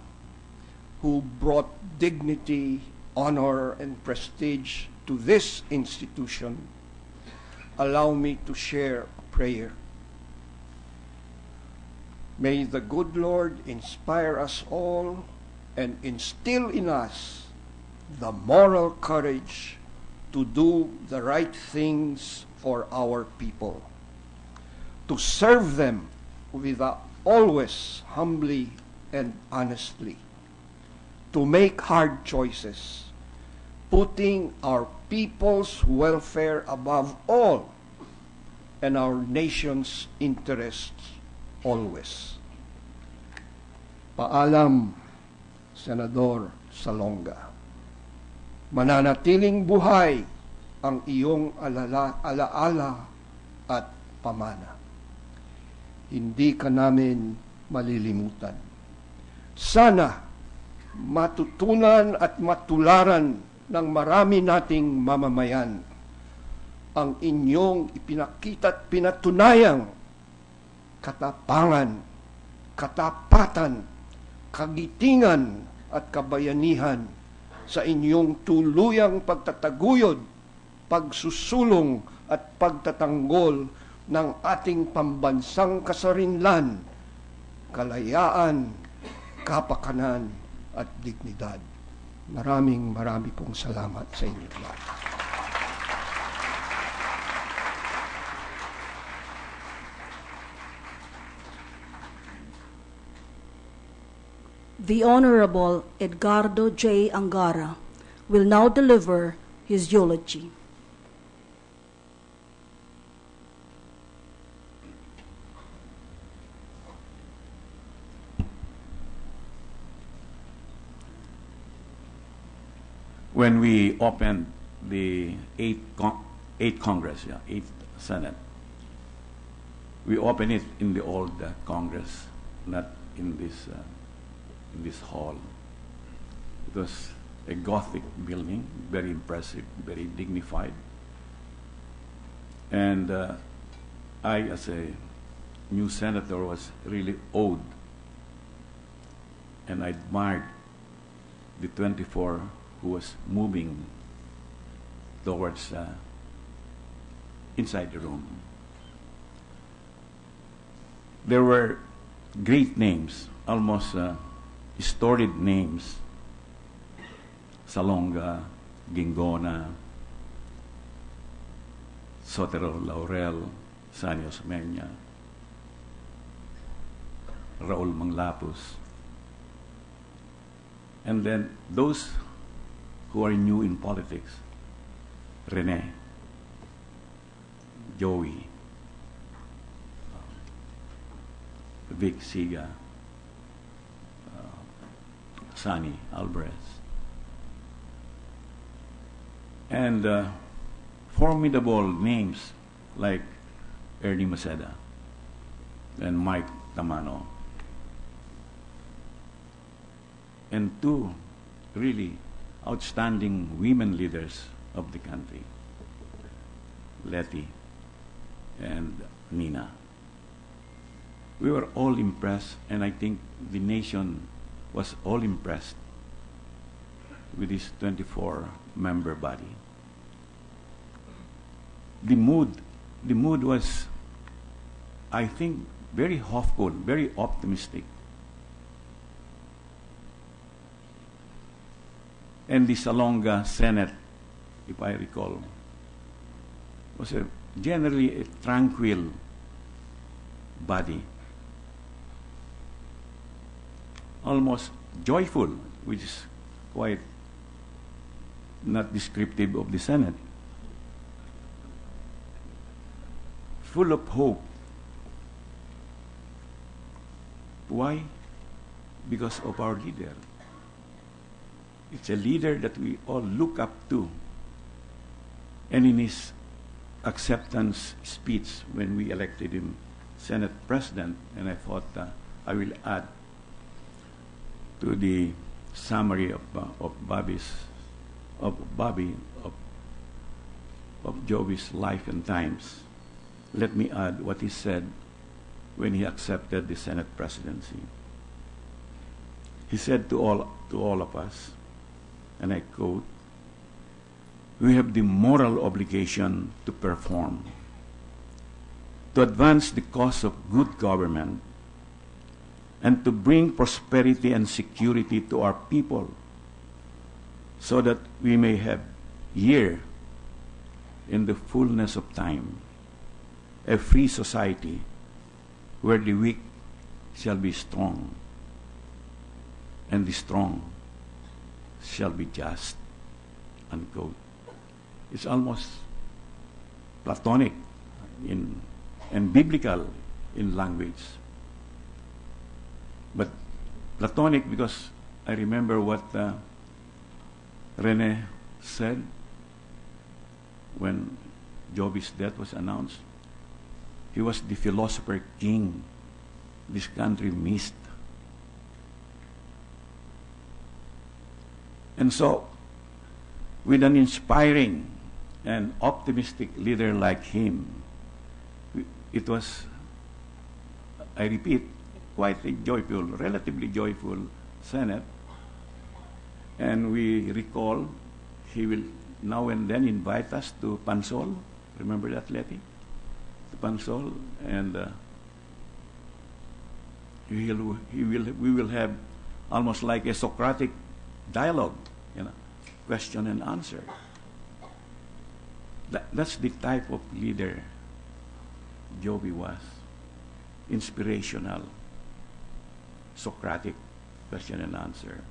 who brought dignity, honor, and prestige to this institution, allow me to share a prayer. May the good Lord inspire us all and instill in us the moral courage to do the right things for our people, to serve them always humbly and honestly, to make hard choices, putting our people's welfare above all and our nation's interests always. Paalam, Senador Salonga. Mananatiling buhay ang iyong alaala at pamana. Hindi ka namin malilimutan. Sana matutunan at matularan ng marami nating mamamayan ang inyong ipinakita at pinatunayang katapangan, katapatan, kagitingan at kabayanihan sa inyong tuluyang pagtataguyod, pagsusulong at pagtatanggol ng ating pambansang kasarinlan, kalayaan, kapakanan at dignidad. Maraming pong salamat sa inyo lahat. The Honorable Edgardo J. Angara will now deliver his eulogy. When we opened the 8th Congress, 8th Senate, we opened it in the old Congress, not in this hall. It was a Gothic building, very impressive, very dignified. And I, as a new senator was really awed, and I admired the 24 who was moving towards inside the room. There were great names, almost storied names: Salonga, Gingona, Sotero Laurel, Sanios Menya, Raul Manglapus. And then those who are new in politics: Rene, Joey, Vic Siga, Sani Alvarez, and formidable names like Ernie Maceda and Mike Tamano, and two really outstanding women leaders of the country, Letty and Nina. We were all impressed, and I think the nation was all impressed with this 24-member body. The mood was, I think, very hopeful, very optimistic. And the Salonga Senate, if I recall, was generally a tranquil body, almost joyful, which is quite not descriptive of the Senate. Full of hope. Why? Because of our leader. It's a leader that we all look up to. And in his acceptance speech when we elected him Senate President, and I thought I will add to the summary of Jovy's life and times. Let me add what he said when he accepted the Senate presidency. He said to all of us, and I quote, "We have the moral obligation to perform, to advance the cause of good government, and to bring prosperity and security to our people, so that we may have here, in the fullness of time, a free society where the weak shall be strong, and the strong shall be just," unquote. It's almost Platonic and biblical in language. But Platonic because I remember what Rene said when Jovy's death was announced. He was the philosopher king this country missed. And so, with an inspiring and optimistic leader like him, it was, I repeat, quite a joyful, relatively joyful Senate. And we recall he will now and then invite us to Pansol. Remember that, Letty? To Pansol. And we will have almost like a Socratic dialogue, question and answer. That's the type of leader Jovy was. Inspirational, Socratic, question and answer.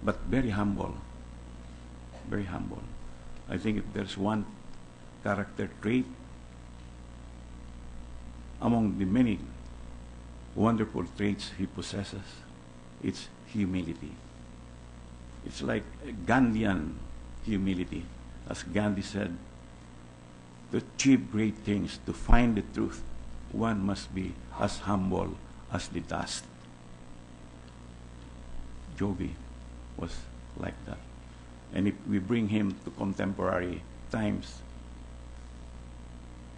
But very humble. Very humble. I think if there's one character trait among the many wonderful traits he possesses, it's humility. It's like a Gandhian humility. As Gandhi said, to achieve great things, to find the truth, one must be as humble as the dust. Jovy was like that. And if we bring him to contemporary times,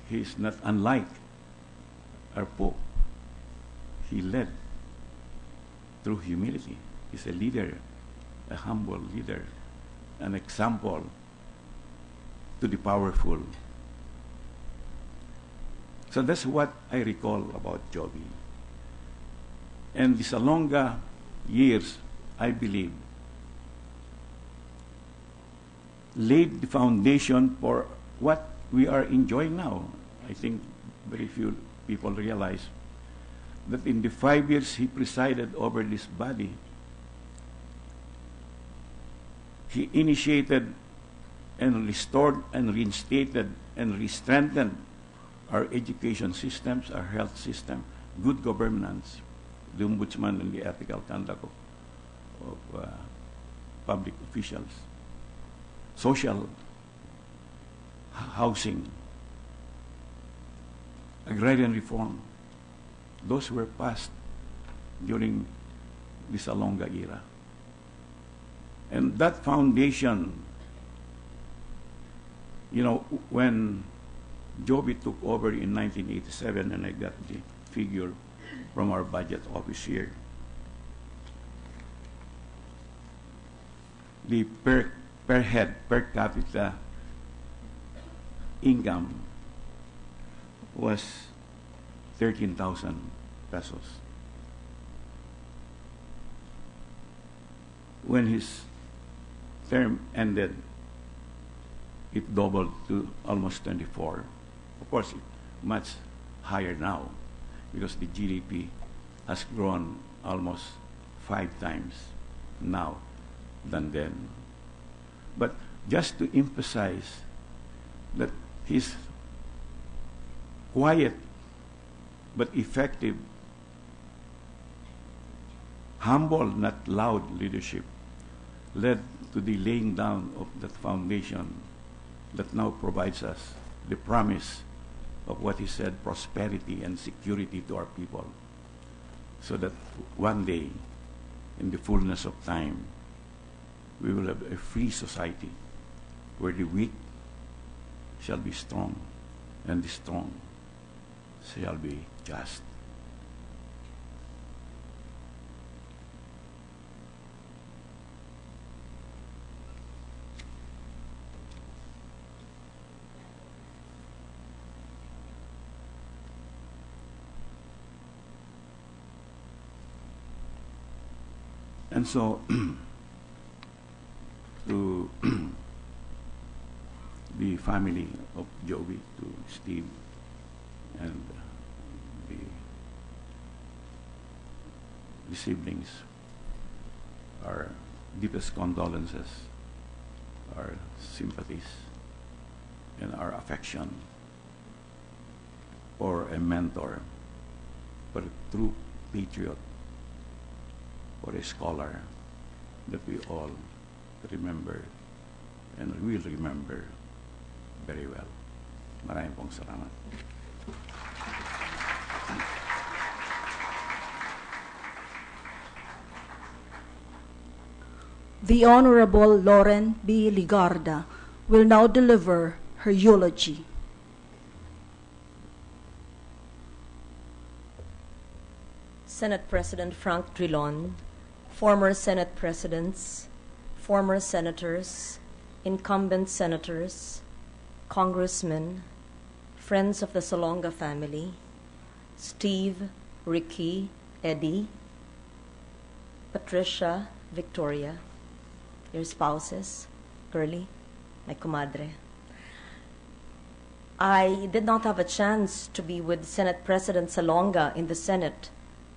he is not unlike our Pope, he led through humility. He's a leader, a humble leader, an example to the powerful. So that's what I recall about Jovy. And the Salonga years, I believe, laid the foundation for what we are enjoying now. I think very few people realize that in the 5 years he presided over this body, he initiated and restored and reinstated and re-strengthened our education systems, our health system, good governance, the ombudsman and the ethical conduct of public officials, social housing, agrarian reform. Those were passed during the Salonga era. And that foundation, you know, when Jovy took over in 1987, and I got the figure from our budget office here, the per head, per capita income was 13,000 pesos. When his term ended, it doubled to almost 24. Of course, much higher now, because the GDP has grown almost 5 times now than then. But just to emphasize that his quiet but effective, humble, not loud leadership led to the laying down of that foundation that now provides us the promise of what he said, prosperity and security to our people, so that one day, in the fullness of time, we will have a free society where the weak shall be strong and the strong shall be just. And so, to the family of Jovy, to Steve and the siblings, our deepest condolences, our sympathies, and our affection for a mentor, for a true patriot, for a scholar that we all remember and will remember very well. Maraming pong salamat. The Honorable Lauren B. Ligarda will now deliver her eulogy. Senate President Frank Drilon, former Senate presidents, former senators, incumbent senators, congressmen, friends of the Salonga family, Steve, Ricky, Eddie, Patricia, Victoria, your spouses, Curly, my comadre. I did not have a chance to be with Senate President Salonga in the Senate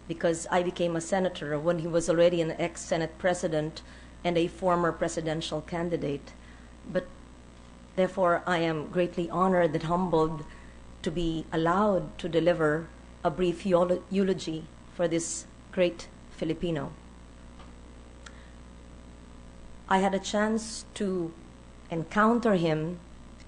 because I became a senator when he was already an ex-Senate president and a former presidential candidate. But therefore, I am greatly honored and humbled to be allowed to deliver a brief eulogy for this great Filipino. I had a chance to encounter him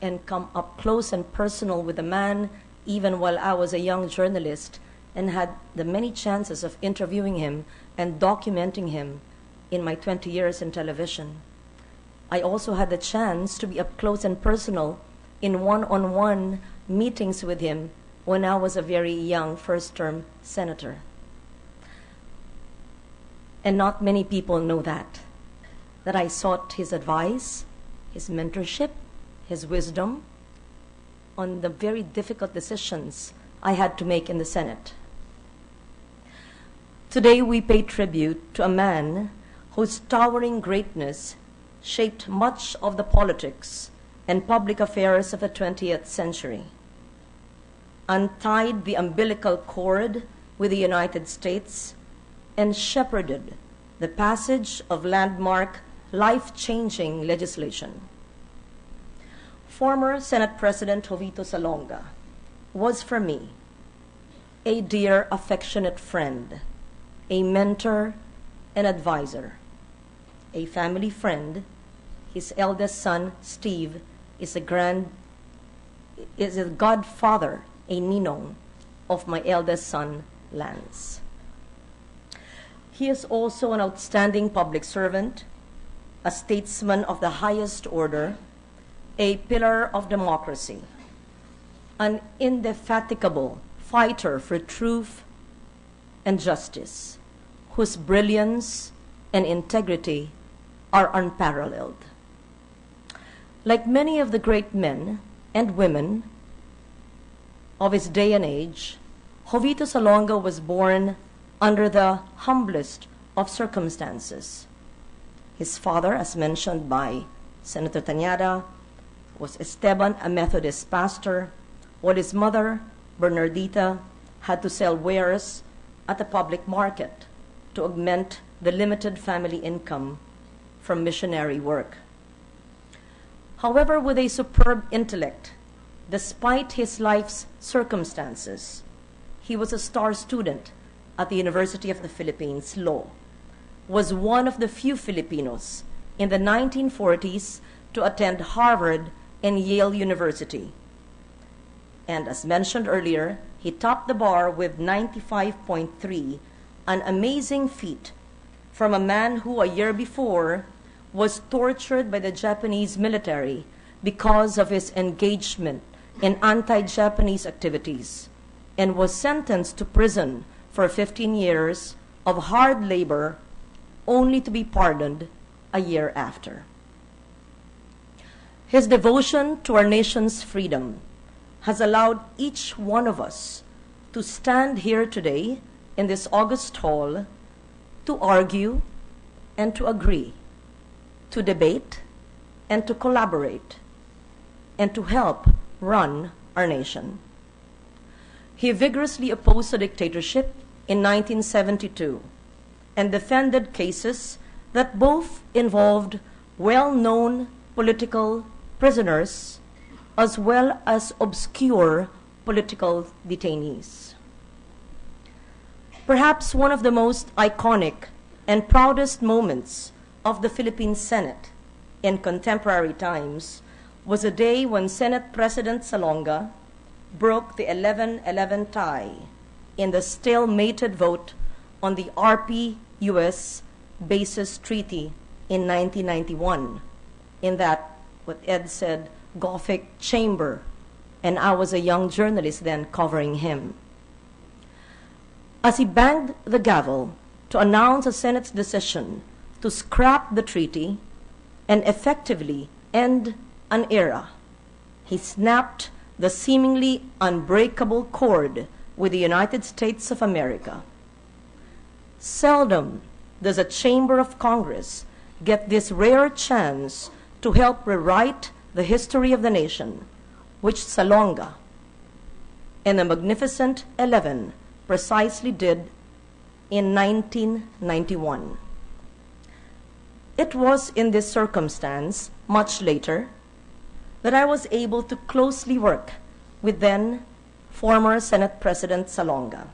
and come up close and personal with the man even while I was a young journalist, and had the many chances of interviewing him and documenting him in my 20 years in television. I also had the chance to be up close and personal in one-on-one meetings with him when I was a very young first-term senator. And not many people know that I sought his advice, his mentorship, his wisdom on the very difficult decisions I had to make in the Senate. Today we pay tribute to a man whose towering greatness shaped much of the politics and public affairs of the 20th century, untied the umbilical cord with the United States, and shepherded the passage of landmark, life-changing legislation. Former Senate President Jovito Salonga was for me a dear, affectionate friend, a mentor and advisor, a family friend. His eldest son, Steve, is a godfather, a ninong of my eldest son, Lance. He is also an outstanding public servant, a statesman of the highest order, a pillar of democracy, an indefatigable fighter for truth and justice, whose brilliance and integrity are unparalleled. Like many of the great men and women of his day and age, Jovito Salonga was born under the humblest of circumstances. His father, as mentioned by Senator Tañada, was Esteban, a Methodist pastor, while his mother, Bernardita, had to sell wares at the public market to augment the limited family income from missionary work. However, with a superb intellect, despite his life's circumstances, he was a star student at the University of the Philippines Law, was one of the few Filipinos in the 1940s to attend Harvard and Yale University. And as mentioned earlier, he topped the bar with 95.3, an amazing feat from a man who a year before was tortured by the Japanese military because of his engagement in anti-Japanese activities and was sentenced to prison for 15 years of hard labor, only to be pardoned a year after. His devotion to our nation's freedom has allowed each one of us to stand here today in this august hall to argue and to agree, to debate and to collaborate, and to help run our nation. He vigorously opposed the dictatorship in 1972 and defended cases that both involved well-known political prisoners as well as obscure political detainees. Perhaps one of the most iconic and proudest moments of the Philippine Senate in contemporary times was a day when Senate President Salonga broke the 11-11 tie in the stalemated vote on the RP-US Bases Treaty in 1991 in that, what Ed said, Gothic chamber, and I was a young journalist then covering him. As he banged the gavel to announce the Senate's decision to scrap the treaty and effectively end an era, he snapped the seemingly unbreakable cord with the United States of America. Seldom does a chamber of Congress get this rare chance to help rewrite the history of the nation, which Salonga and the Magnificent 11 precisely did in 1991. It was in this circumstance, much later, that I was able to closely work with then former Senate President Salonga,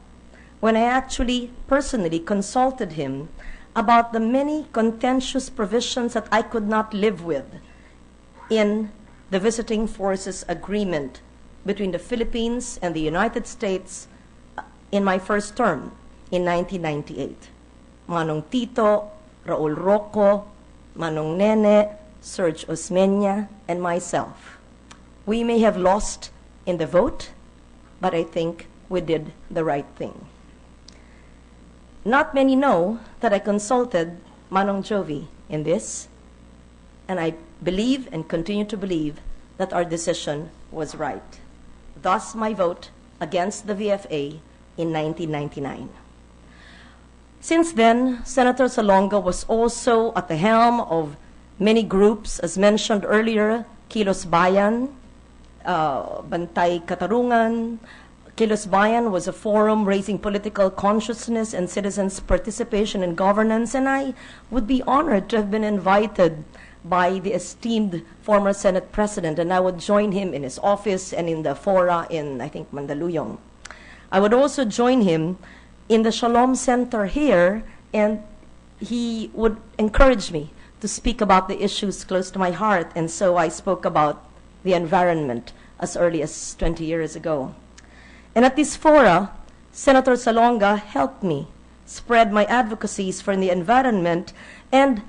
when I actually personally consulted him about the many contentious provisions that I could not live with in the Visiting Forces Agreement between the Philippines and the United States in my first term in 1998. Manong Tito, Raul Rocco, Manong Nene, Serge Osmeña, and myself. We may have lost in the vote, but I think we did the right thing. Not many know that I consulted Manong Jovy in this, and I believe and continue to believe that our decision was right. Thus, my vote against the VFA in 1999. Since then, Senator Salonga was also at the helm of many groups, as mentioned earlier, Kilos Bayan, Bantay Katarungan. Kilos Bayan was a forum raising political consciousness and citizens' participation in governance, and I would be honored to have been invited by the esteemed former Senate President, and I would join him in his office and in the fora in, I think, Mandaluyong. I would also join him in the Shalom Center here, and he would encourage me to speak about the issues close to my heart, and so I spoke about the environment as early as 20 years ago. And at this fora, Senator Salonga helped me spread my advocacies for the environment and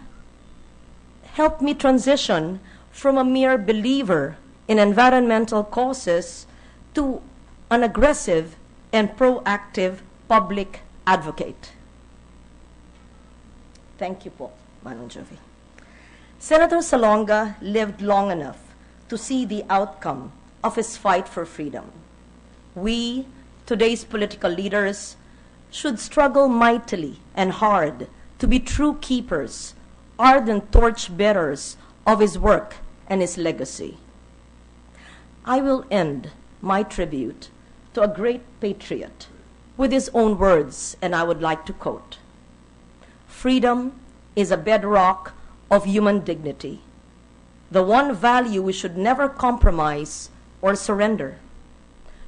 helped me transition from a mere believer in environmental causes to an aggressive and proactive public advocate. Thank you po, Manong Jovy. Senator Salonga lived long enough to see the outcome of his fight for freedom. We, today's political leaders, should struggle mightily and hard to be true keepers, ardent torch-bearers of his work and his legacy. I will end my tribute to a great patriot with his own words, and I would like to quote, "Freedom is a bedrock of human dignity, the one value we should never compromise or surrender.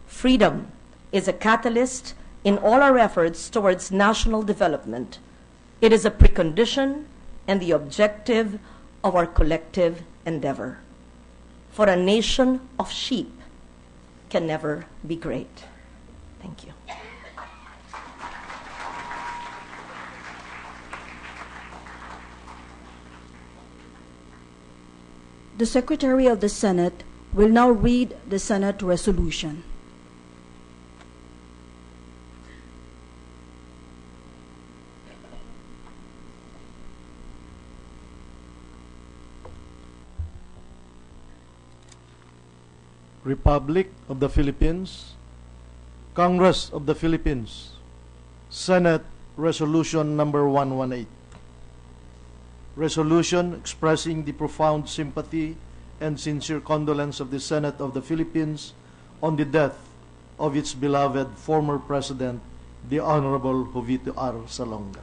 Freedom is a catalyst in all our efforts towards national development. It is a precondition and the objective of our collective endeavor. For a nation of sheep can never be great." Thank you. The Secretary of the Senate will now read the Senate resolution. Republic of the Philippines, Congress of the Philippines, Senate Resolution number 118. Resolution expressing the profound sympathy and sincere condolence of the Senate of the Philippines on the death of its beloved former President, the Honorable Jovito R. Salonga.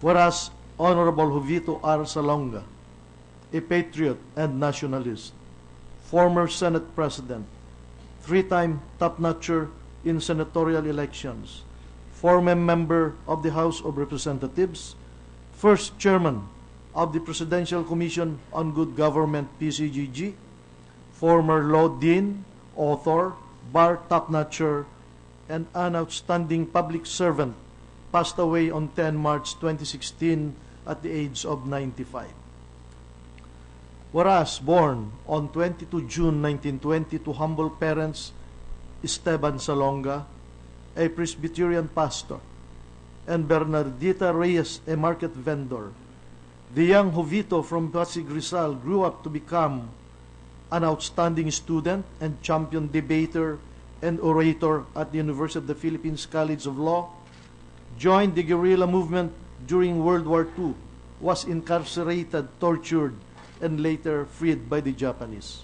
Whereas Honorable Jovito R. Salonga, a patriot and nationalist, former Senate President, three-time top-notcher in senatorial elections, former member of the House of Representatives, first chairman of the Presidential Commission on Good Government, PCGG, former law dean, author, bar top-notcher, and an outstanding public servant, passed away on 10 March 2016 at the age of 95. Whereas born on 22 June 1920 to humble parents, Esteban Salonga, a Presbyterian pastor, and Bernardita Reyes, a market vendor, the young Jovito from Pasig Rizal grew up to become an outstanding student and champion debater and orator at the University of the Philippines College of Law, joined the guerrilla movement during World War II, was incarcerated, tortured, and later freed by the Japanese.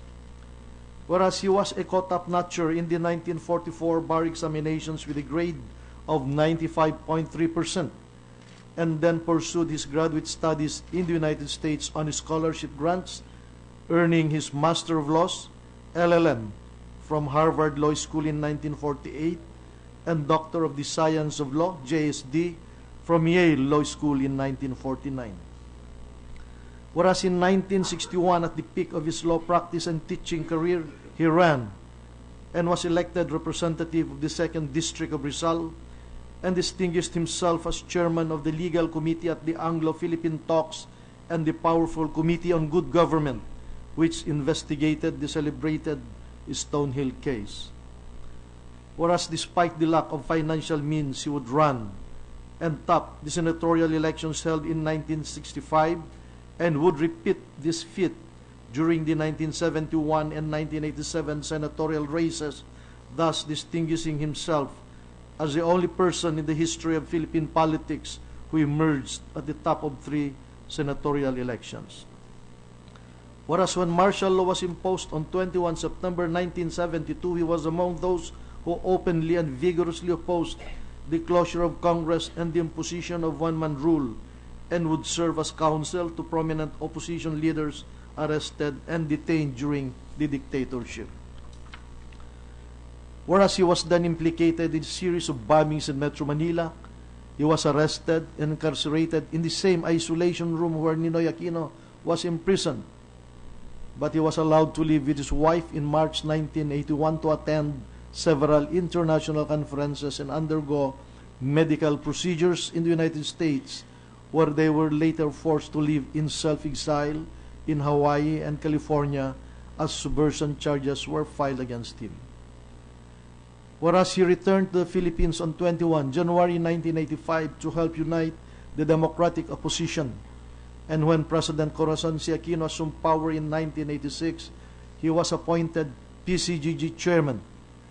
Whereas he was a top-notcher in the 1944 bar examinations with a grade of 95.3%, and then pursued his graduate studies in the United States on scholarship grants, earning his Master of Laws, LLM, from Harvard Law School in 1948, and Doctor of the Science of Law, JSD, from Yale Law School in 1949. Whereas in 1961, at the peak of his law practice and teaching career, he ran and was elected representative of the 2nd District of Rizal and distinguished himself as chairman of the legal committee at the Anglo-Philippine talks and the powerful Committee on Good Government, which investigated the celebrated Stonehill case. whereas despite the lack of financial means, he would run and top the senatorial elections held in 1965 and would repeat this feat during the 1971 and 1987 senatorial races, thus distinguishing himself as the only person in the history of Philippine politics who emerged at the top of 3 senatorial elections. Whereas when martial law was imposed on 21 September 1972, he was among those who openly and vigorously opposed the closure of Congress and the imposition of one-man rule, and would serve as counsel to prominent opposition leaders arrested and detained during the dictatorship. Whereas he was then implicated in a series of bombings in Metro Manila, he was arrested and incarcerated in the same isolation room where Ninoy Aquino was imprisoned. But he was allowed to live with his wife in March 1981 to attend several international conferences and undergo medical procedures in the United States, where they were later forced to live in self-exile in Hawaii and California as subversion charges were filed against him. Whereas he returned to the Philippines on 21 January 1985 to help unite the democratic opposition, and when President Corazon C. Aquino assumed power in 1986, he was appointed PCGG chairman,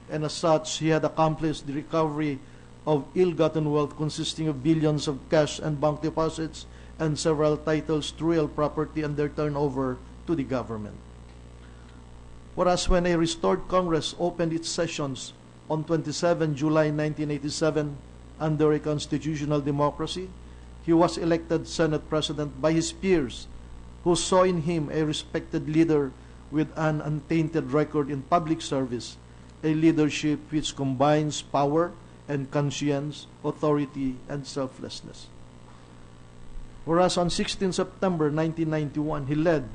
and as such, he had accomplished the recovery of ill-gotten wealth consisting of billions of cash and bank deposits and several titles to real property and their turnover to the government. Whereas when a restored Congress opened its sessions on 27 July 1987 under a constitutional democracy, he was elected Senate President by his peers, who saw in him a respected leader with an untainted record in public service, a leadership which combines power and conscience, authority, and selflessness. Whereas on 16 September 1991, he led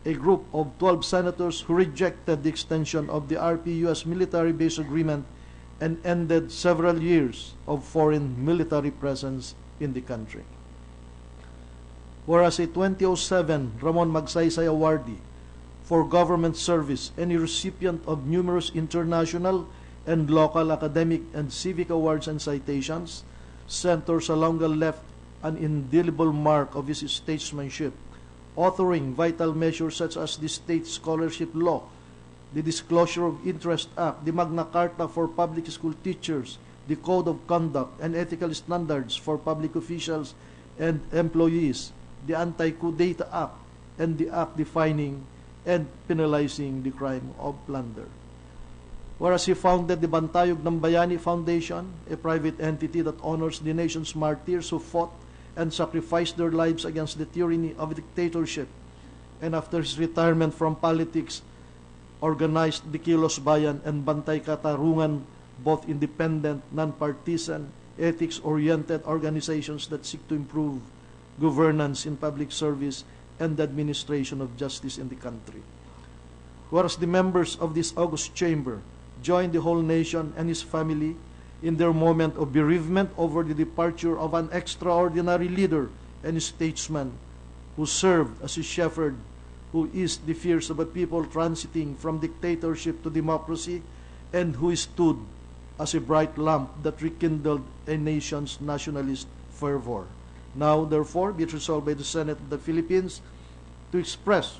a group of 12 senators who rejected the extension of the RP-US military base agreement and ended several years of foreign military presence in the country. Whereas a 2007 Ramon Magsaysay awardee for government service and a recipient of numerous international and local academic and civic awards and citations, Senator Salonga left an indelible mark of his statesmanship, authoring vital measures such as the State Scholarship Law, the Disclosure of Interest Act, the Magna Carta for public school teachers, the Code of Conduct and Ethical Standards for public officials and employees, the Anti-Coup d'etat Act, and the Act defining and penalizing the crime of plunder. Whereas he founded the Bantayog ng Bayani Foundation, a private entity that honors the nation's martyrs who fought and sacrificed their lives against the tyranny of dictatorship, and after his retirement from politics, organized the Kilos Bayan and Bantay Katarungan, both independent, non-partisan, ethics-oriented organizations that seek to improve governance in public service and the administration of justice in the country. Whereas the members of this august chamber joined the whole nation and his family in their moment of bereavement over the departure of an extraordinary leader and statesman who served as a shepherd, who eased the fears of a people transiting from dictatorship to democracy, and who stood as a bright lamp that rekindled a nation's nationalist fervor. Now, therefore, be it resolved by the Senate of the Philippines to express,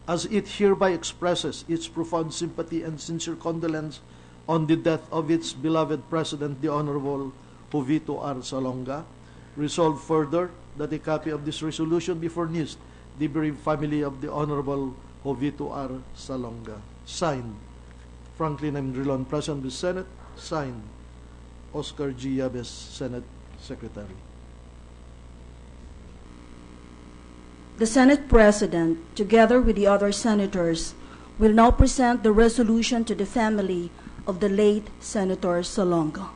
as it hereby expresses its profound sympathy and sincere condolence on the death of its beloved President, the Honorable Jovito R. Salonga. Resolve further that a copy of this resolution be furnished the bereaved family of the Honorable Jovito R. Salonga. Signed, Franklin M. Drilon, President of the Senate. Signed, Oscar G. Yabes, Senate Secretary. The Senate President, together with the other senators, will now present the resolution to the family of the late Senator Salonga.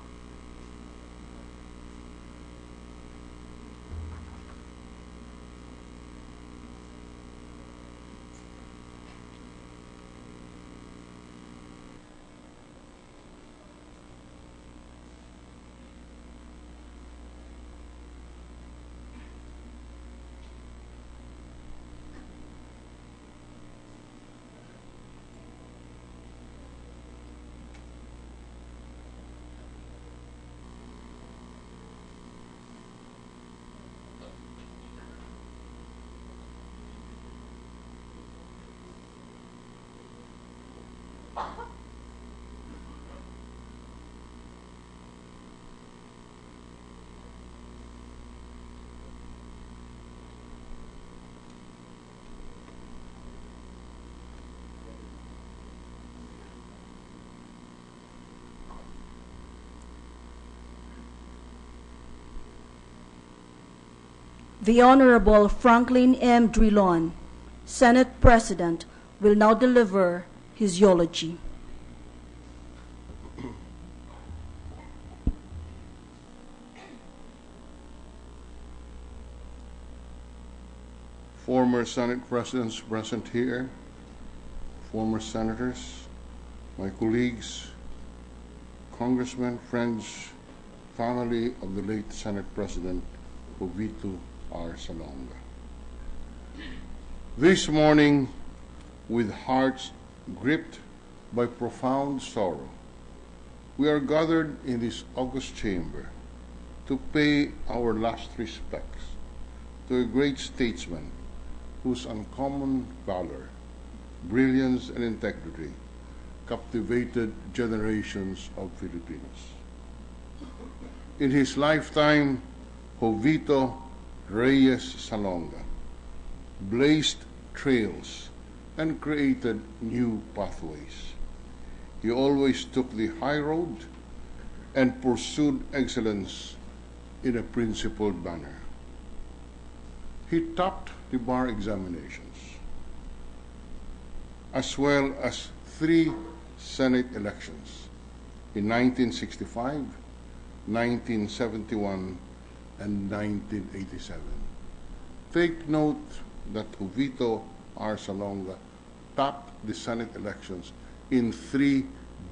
The Honorable Franklin M. Drilon, Senate President, will now deliver his eulogy. Former Senate Presidents present here, former senators, my colleagues, congressmen, friends, family of the late Senate President Jovito R. Salonga. This morning, with hearts gripped by profound sorrow, we are gathered in this august chamber to pay our last respects to a great statesman whose uncommon valor, brilliance, and integrity captivated generations of Filipinos. In his lifetime, Jovito Reyes Salonga blazed trails and created new pathways. He always took the high road and pursued excellence in a principled manner. He topped the bar examinations, as well as 3 Senate elections in 1965, 1971, and 1987. Take note that Jovito R. Salonga topped the Senate elections in 3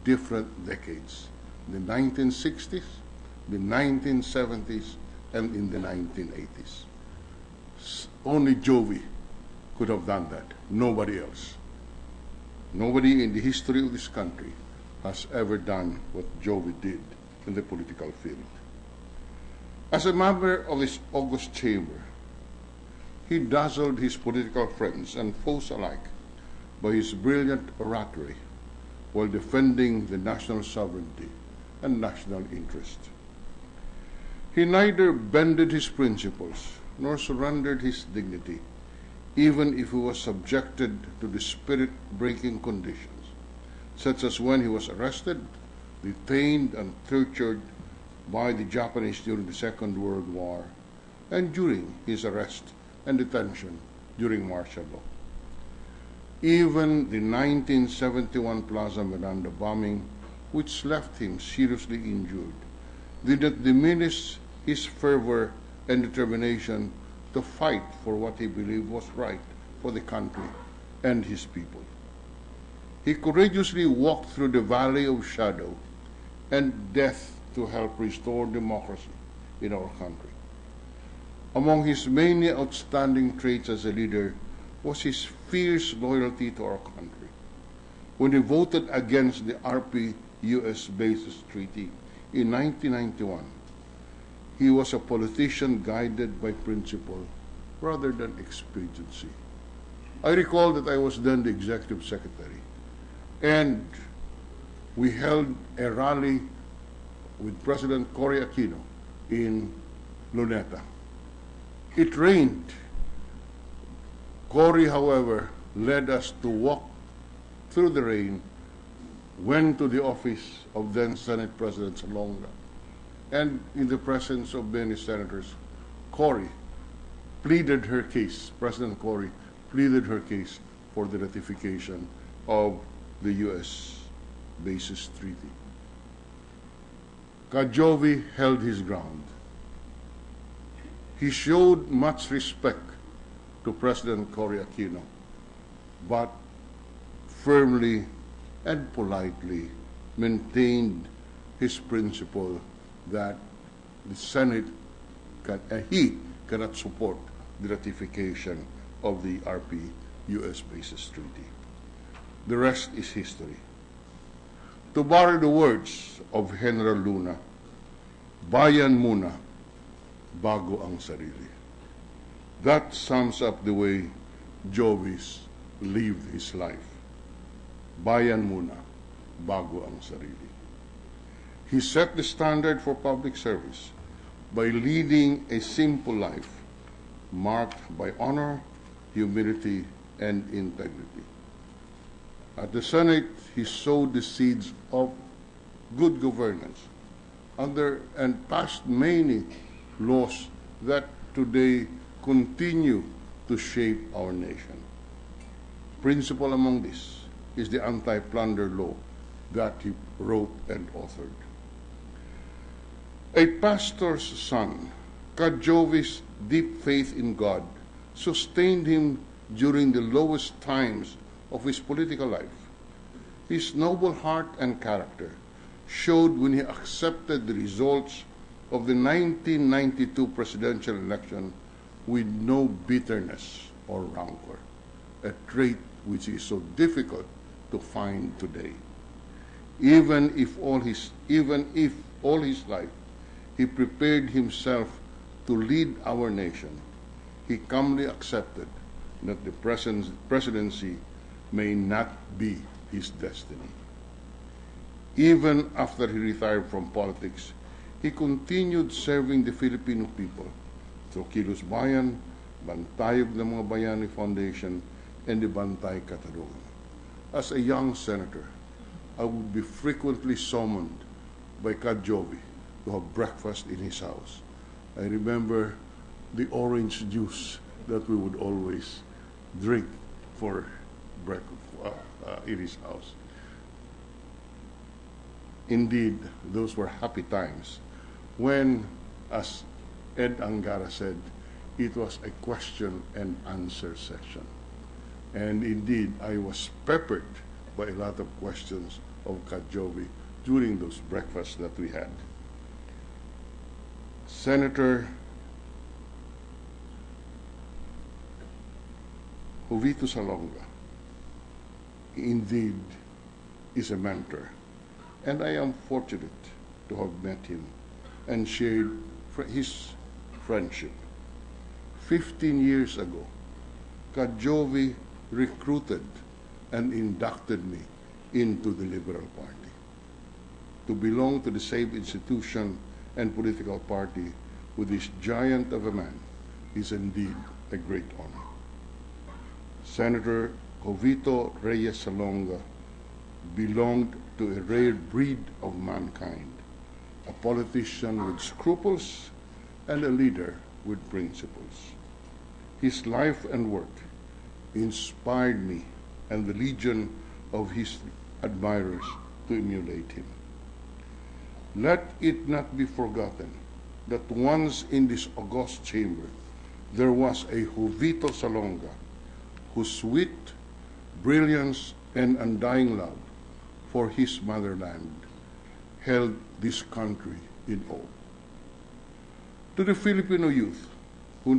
different decades, the 1960s, the 1970s, and in the 1980s. Only Jovy could have done that, nobody else. Nobody in the history of this country has ever done what Jovy did in the political field. As a member of this august chamber, he dazzled his political friends and foes alike by his brilliant oratory while defending the national sovereignty and national interest. He neither bended his principles nor surrendered his dignity, even if he was subjected to the spirit-breaking conditions, such as when he was arrested, detained, and tortured by the Japanese during the Second World War, and during his arrest and detention during martial law. Even the 1971 Plaza Miranda bombing, which left him seriously injured, did not diminish his fervor and determination to fight for what he believed was right for the country and his people. He courageously walked through the valley of shadow and death to help restore democracy in our country. Among his many outstanding traits as a leader was his fierce loyalty to our country. When he voted against the RP U.S. Bases Treaty in 1991, he was a politician guided by principle rather than expediency. I recall that I was then the executive secretary, and we held a rally with President Cory Aquino in Luneta. It rained. Cory, however, led us to walk through the rain, went to the office of then Senate President Salonga, and in the presence of many senators, Cory pleaded her case, President Cory pleaded her case for the ratification of the U.S. Bases Treaty. Jovy held his ground. He showed much respect to President Cory Aquino, but firmly and politely maintained his principle that the Senate he cannot support the ratification of the RP U.S. Bases Treaty. The rest is history. To borrow the words of General Luna, bayan muna bago ang sarili. That sums up the way Jovy's lived his life. Bayan muna bago ang sarili. He set the standard for public service by leading a simple life marked by honor, humility, and integrity. At the Senate, he sowed the seeds of good governance and passed many laws that today continue to shape our nation. Principal among this is the anti-plunder law that he wrote and authored. A pastor's son, Jovy's deep faith in God sustained him during the lowest times of his political life. His noble heart and character showed when he accepted the results of the 1992 presidential election with no bitterness or rancor, a trait which is so difficult to find today. Even if all his life he prepared himself to lead our nation, he calmly accepted that the presidency may not be his destiny. Even after he retired from politics, he continued serving the Filipino people through Kilos Bayan, Bantayog ng mga Bayani Foundation, and the Bantay Katarungan. As a young senator, I would be frequently summoned by Jovy to have breakfast in his house. I remember the orange juice that we would always drink for breakfast in his house. Indeed, those were happy times when, as Ed Angara said, it was a question and answer session. And indeed, I was peppered by a lot of questions of Jovy during those breakfasts that we had. Senator Jovito Salonga indeed is a mentor, and I am fortunate to have met him and shared his friendship. 15 years ago, Jovy recruited and inducted me into the Liberal Party. To belong to the same institution and political party with this giant of a man is indeed a great honor. Senator Jovito Reyes Salonga belonged to a rare breed of mankind, a politician with scruples and a leader with principles. His life and work inspired me and the legion of his admirers to emulate him. Let it not be forgotten that once in this august chamber there was a Jovito Salonga whose wit, brilliance, and undying love for his motherland held this country in awe. To the Filipino youth who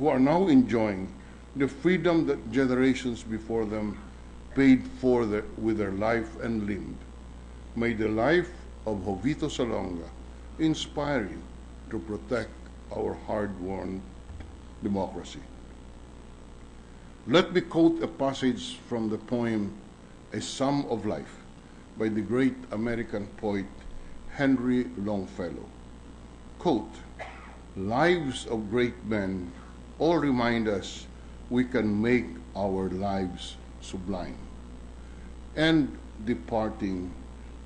are now enjoying the freedom that generations before them paid for with their life and limb, may the life of Jovito Salonga inspire you to protect our hard-won democracy. Let me quote a passage from the poem A Sum of Life by the great American poet Henry Longfellow. Quote, "Lives of great men all remind us we can make our lives sublime, and departing,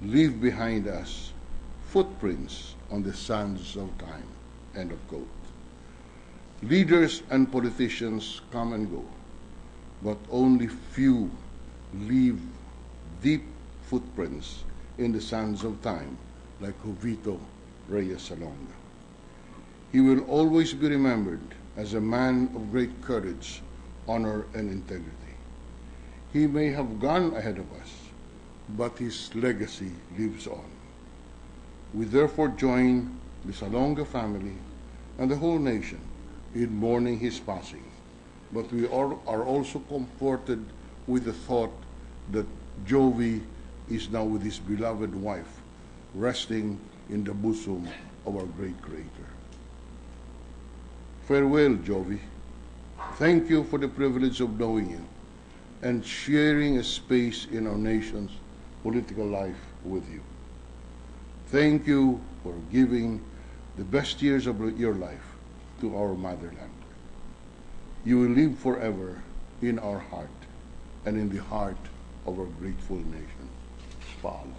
leave behind us footprints on the sands of time." End of quote. Leaders and politicians come and go, but only few leave deep footprints in the sands of time like Jovito Reyes Salonga. He will always be remembered as a man of great courage, honor, and integrity. He may have gone ahead of us, but his legacy lives on. We therefore join the Salonga family and the whole nation in mourning his passing, but we are also comforted with the thought that Jovy is now with his beloved wife, resting in the bosom of our great Creator. Farewell, Jovy. Thank you for the privilege of knowing you and sharing a space in our nation's political life with you. Thank you for giving the best years of your life to our motherland. You will live forever in our heart and in the heart of our grateful nation. Paalam.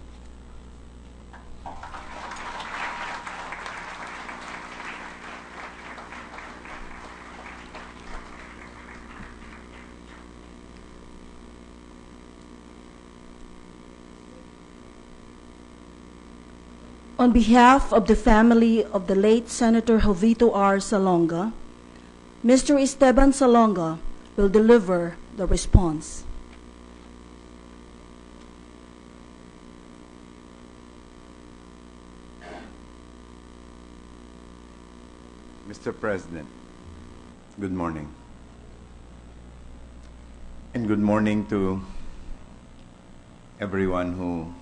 On behalf of the family of the late Senator Jovito R. Salonga, Mr. Esteban Salonga will deliver the response. Mr. President, good morning. And good morning to everyone who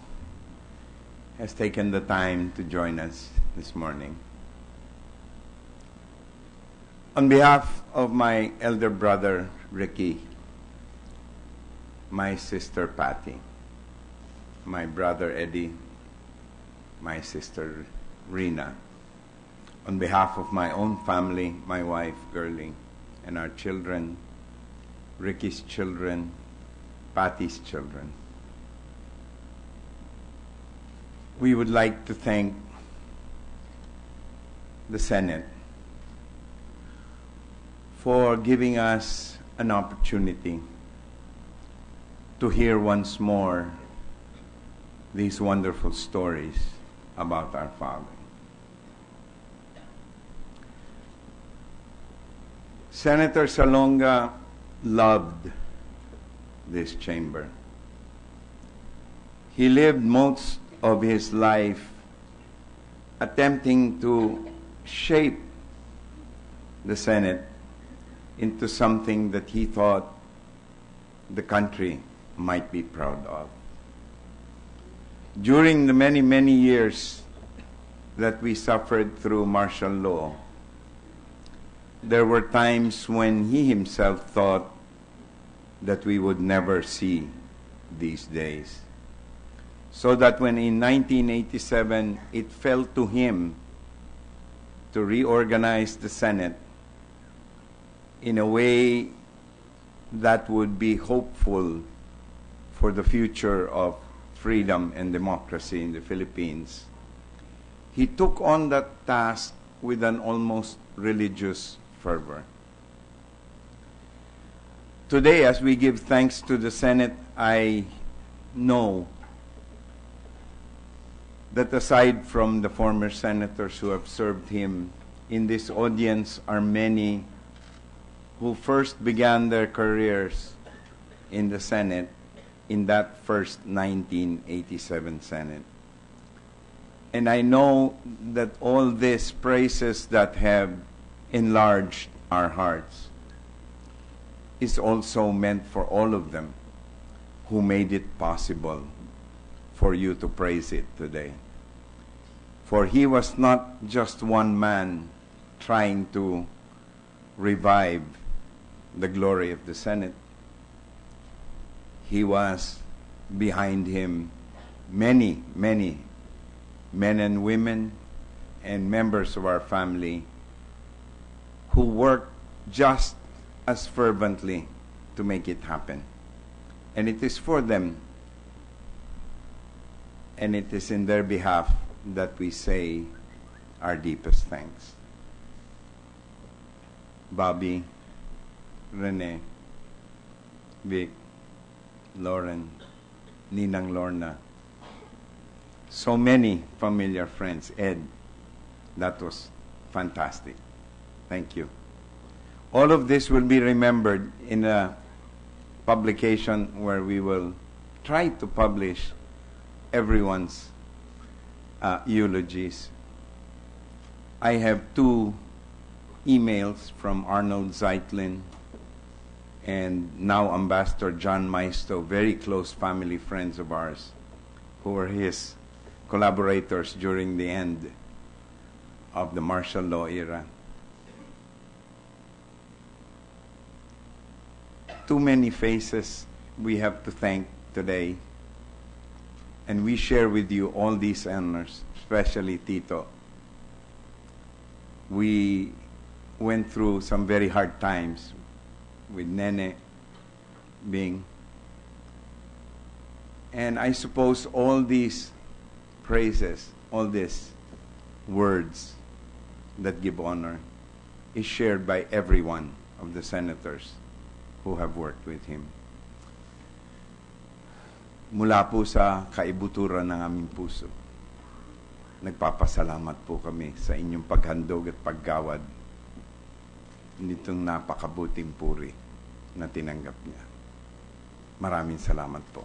has taken the time to join us this morning. On behalf of my elder brother, Ricky, my sister, Patty, my brother, Eddie, my sister, Rena, on behalf of my own family, my wife, Girlie, and our children, Ricky's children, Patty's children, we would like to thank the Senate for giving us an opportunity to hear once more these wonderful stories about our father. Senator Salonga loved this chamber. He lived most of his life attempting to shape the Senate into something that he thought the country might be proud of. During the many, many years that we suffered through martial law, there were times when he himself thought that we would never see these days. So that when in 1987 it fell to him to reorganize the Senate in a way that would be hopeful for the future of freedom and democracy in the Philippines, he took on that task with an almost religious fervor. Today, as we give thanks to the Senate, I know that aside from the former senators who have served him, in this audience are many who first began their careers in the Senate in that first 1987 Senate. And I know that all these praises that have enlarged our hearts is also meant for all of them who made it possible for you to praise it today. For he was not just one man trying to revive the glory of the Senate. He was behind him many, many men and women and members of our family who worked just as fervently to make it happen. And it is for them, and it is in their behalf that we say our deepest thanks. Bobby, Rene, Vic, Lauren, Ninang Lorna, so many familiar friends. Ed, that was fantastic. Thank you. All of this will be remembered in a publication where we will try to publish everyone's eulogies. I have 2 emails from Arnold Zeitlin and now Ambassador John Maisto, very close family friends of ours, who were his collaborators during the end of the martial law era. Too many faces we have to thank today, and we share with you all these honors, especially Tito. We went through some very hard times with Nene, Bing, and I suppose all these praises, all these words that give honor is shared by every one of the senators who have worked with him. Mula po sa kaibuturan ng aming puso, nagpapasalamat po kami sa inyong paghandog at paggawad nitong napakabuting puri na tinanggap niya. Maraming salamat po.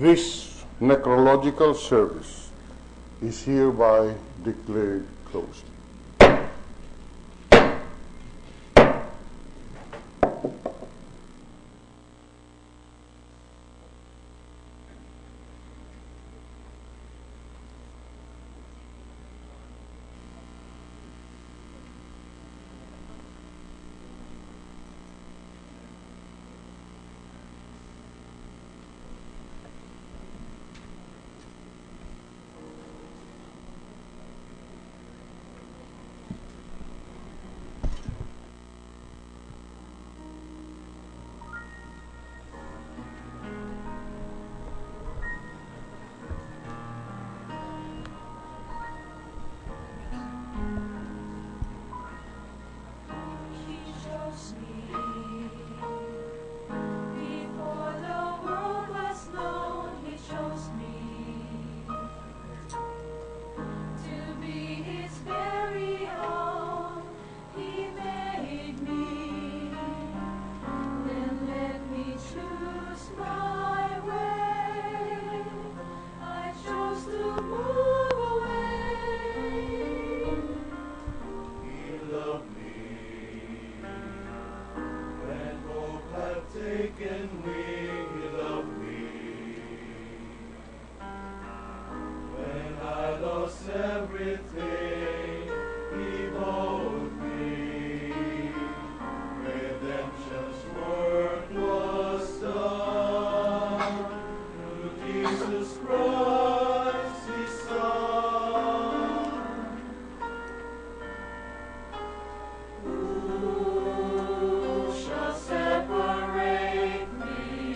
This necrological service is hereby declared closed. Separate me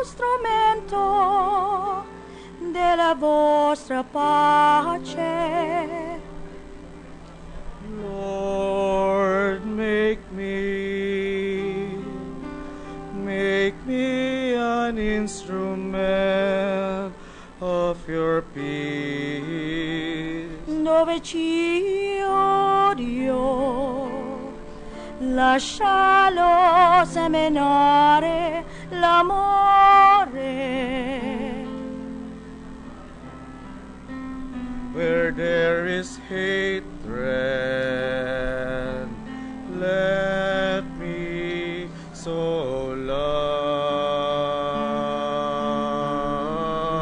strumento della vostra pace. Lord, make me an instrument of your peace. Dove ci odio, lascialo seminare l'amore. Where there is hatred, let me sow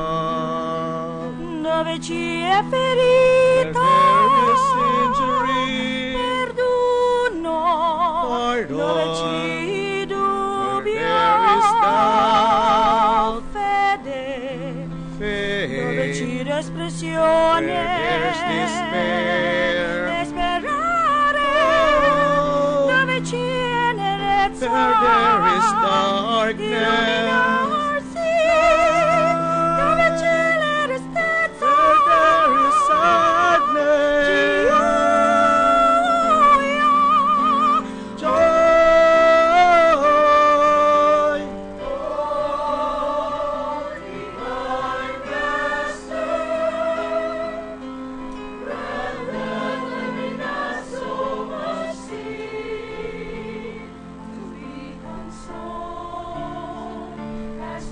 love. Dove ci è ferita, Where there is injury, perdono. pardon. Dove ci Where dubbio, there is doubt, fede. Dove faith. ci espressione, Where there's despair, sperare. Dove ci enerezza, where there is darkness, illuminarsi. Dove c'è la tristezza, where there is sadness, gioia. joy. As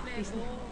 practice na.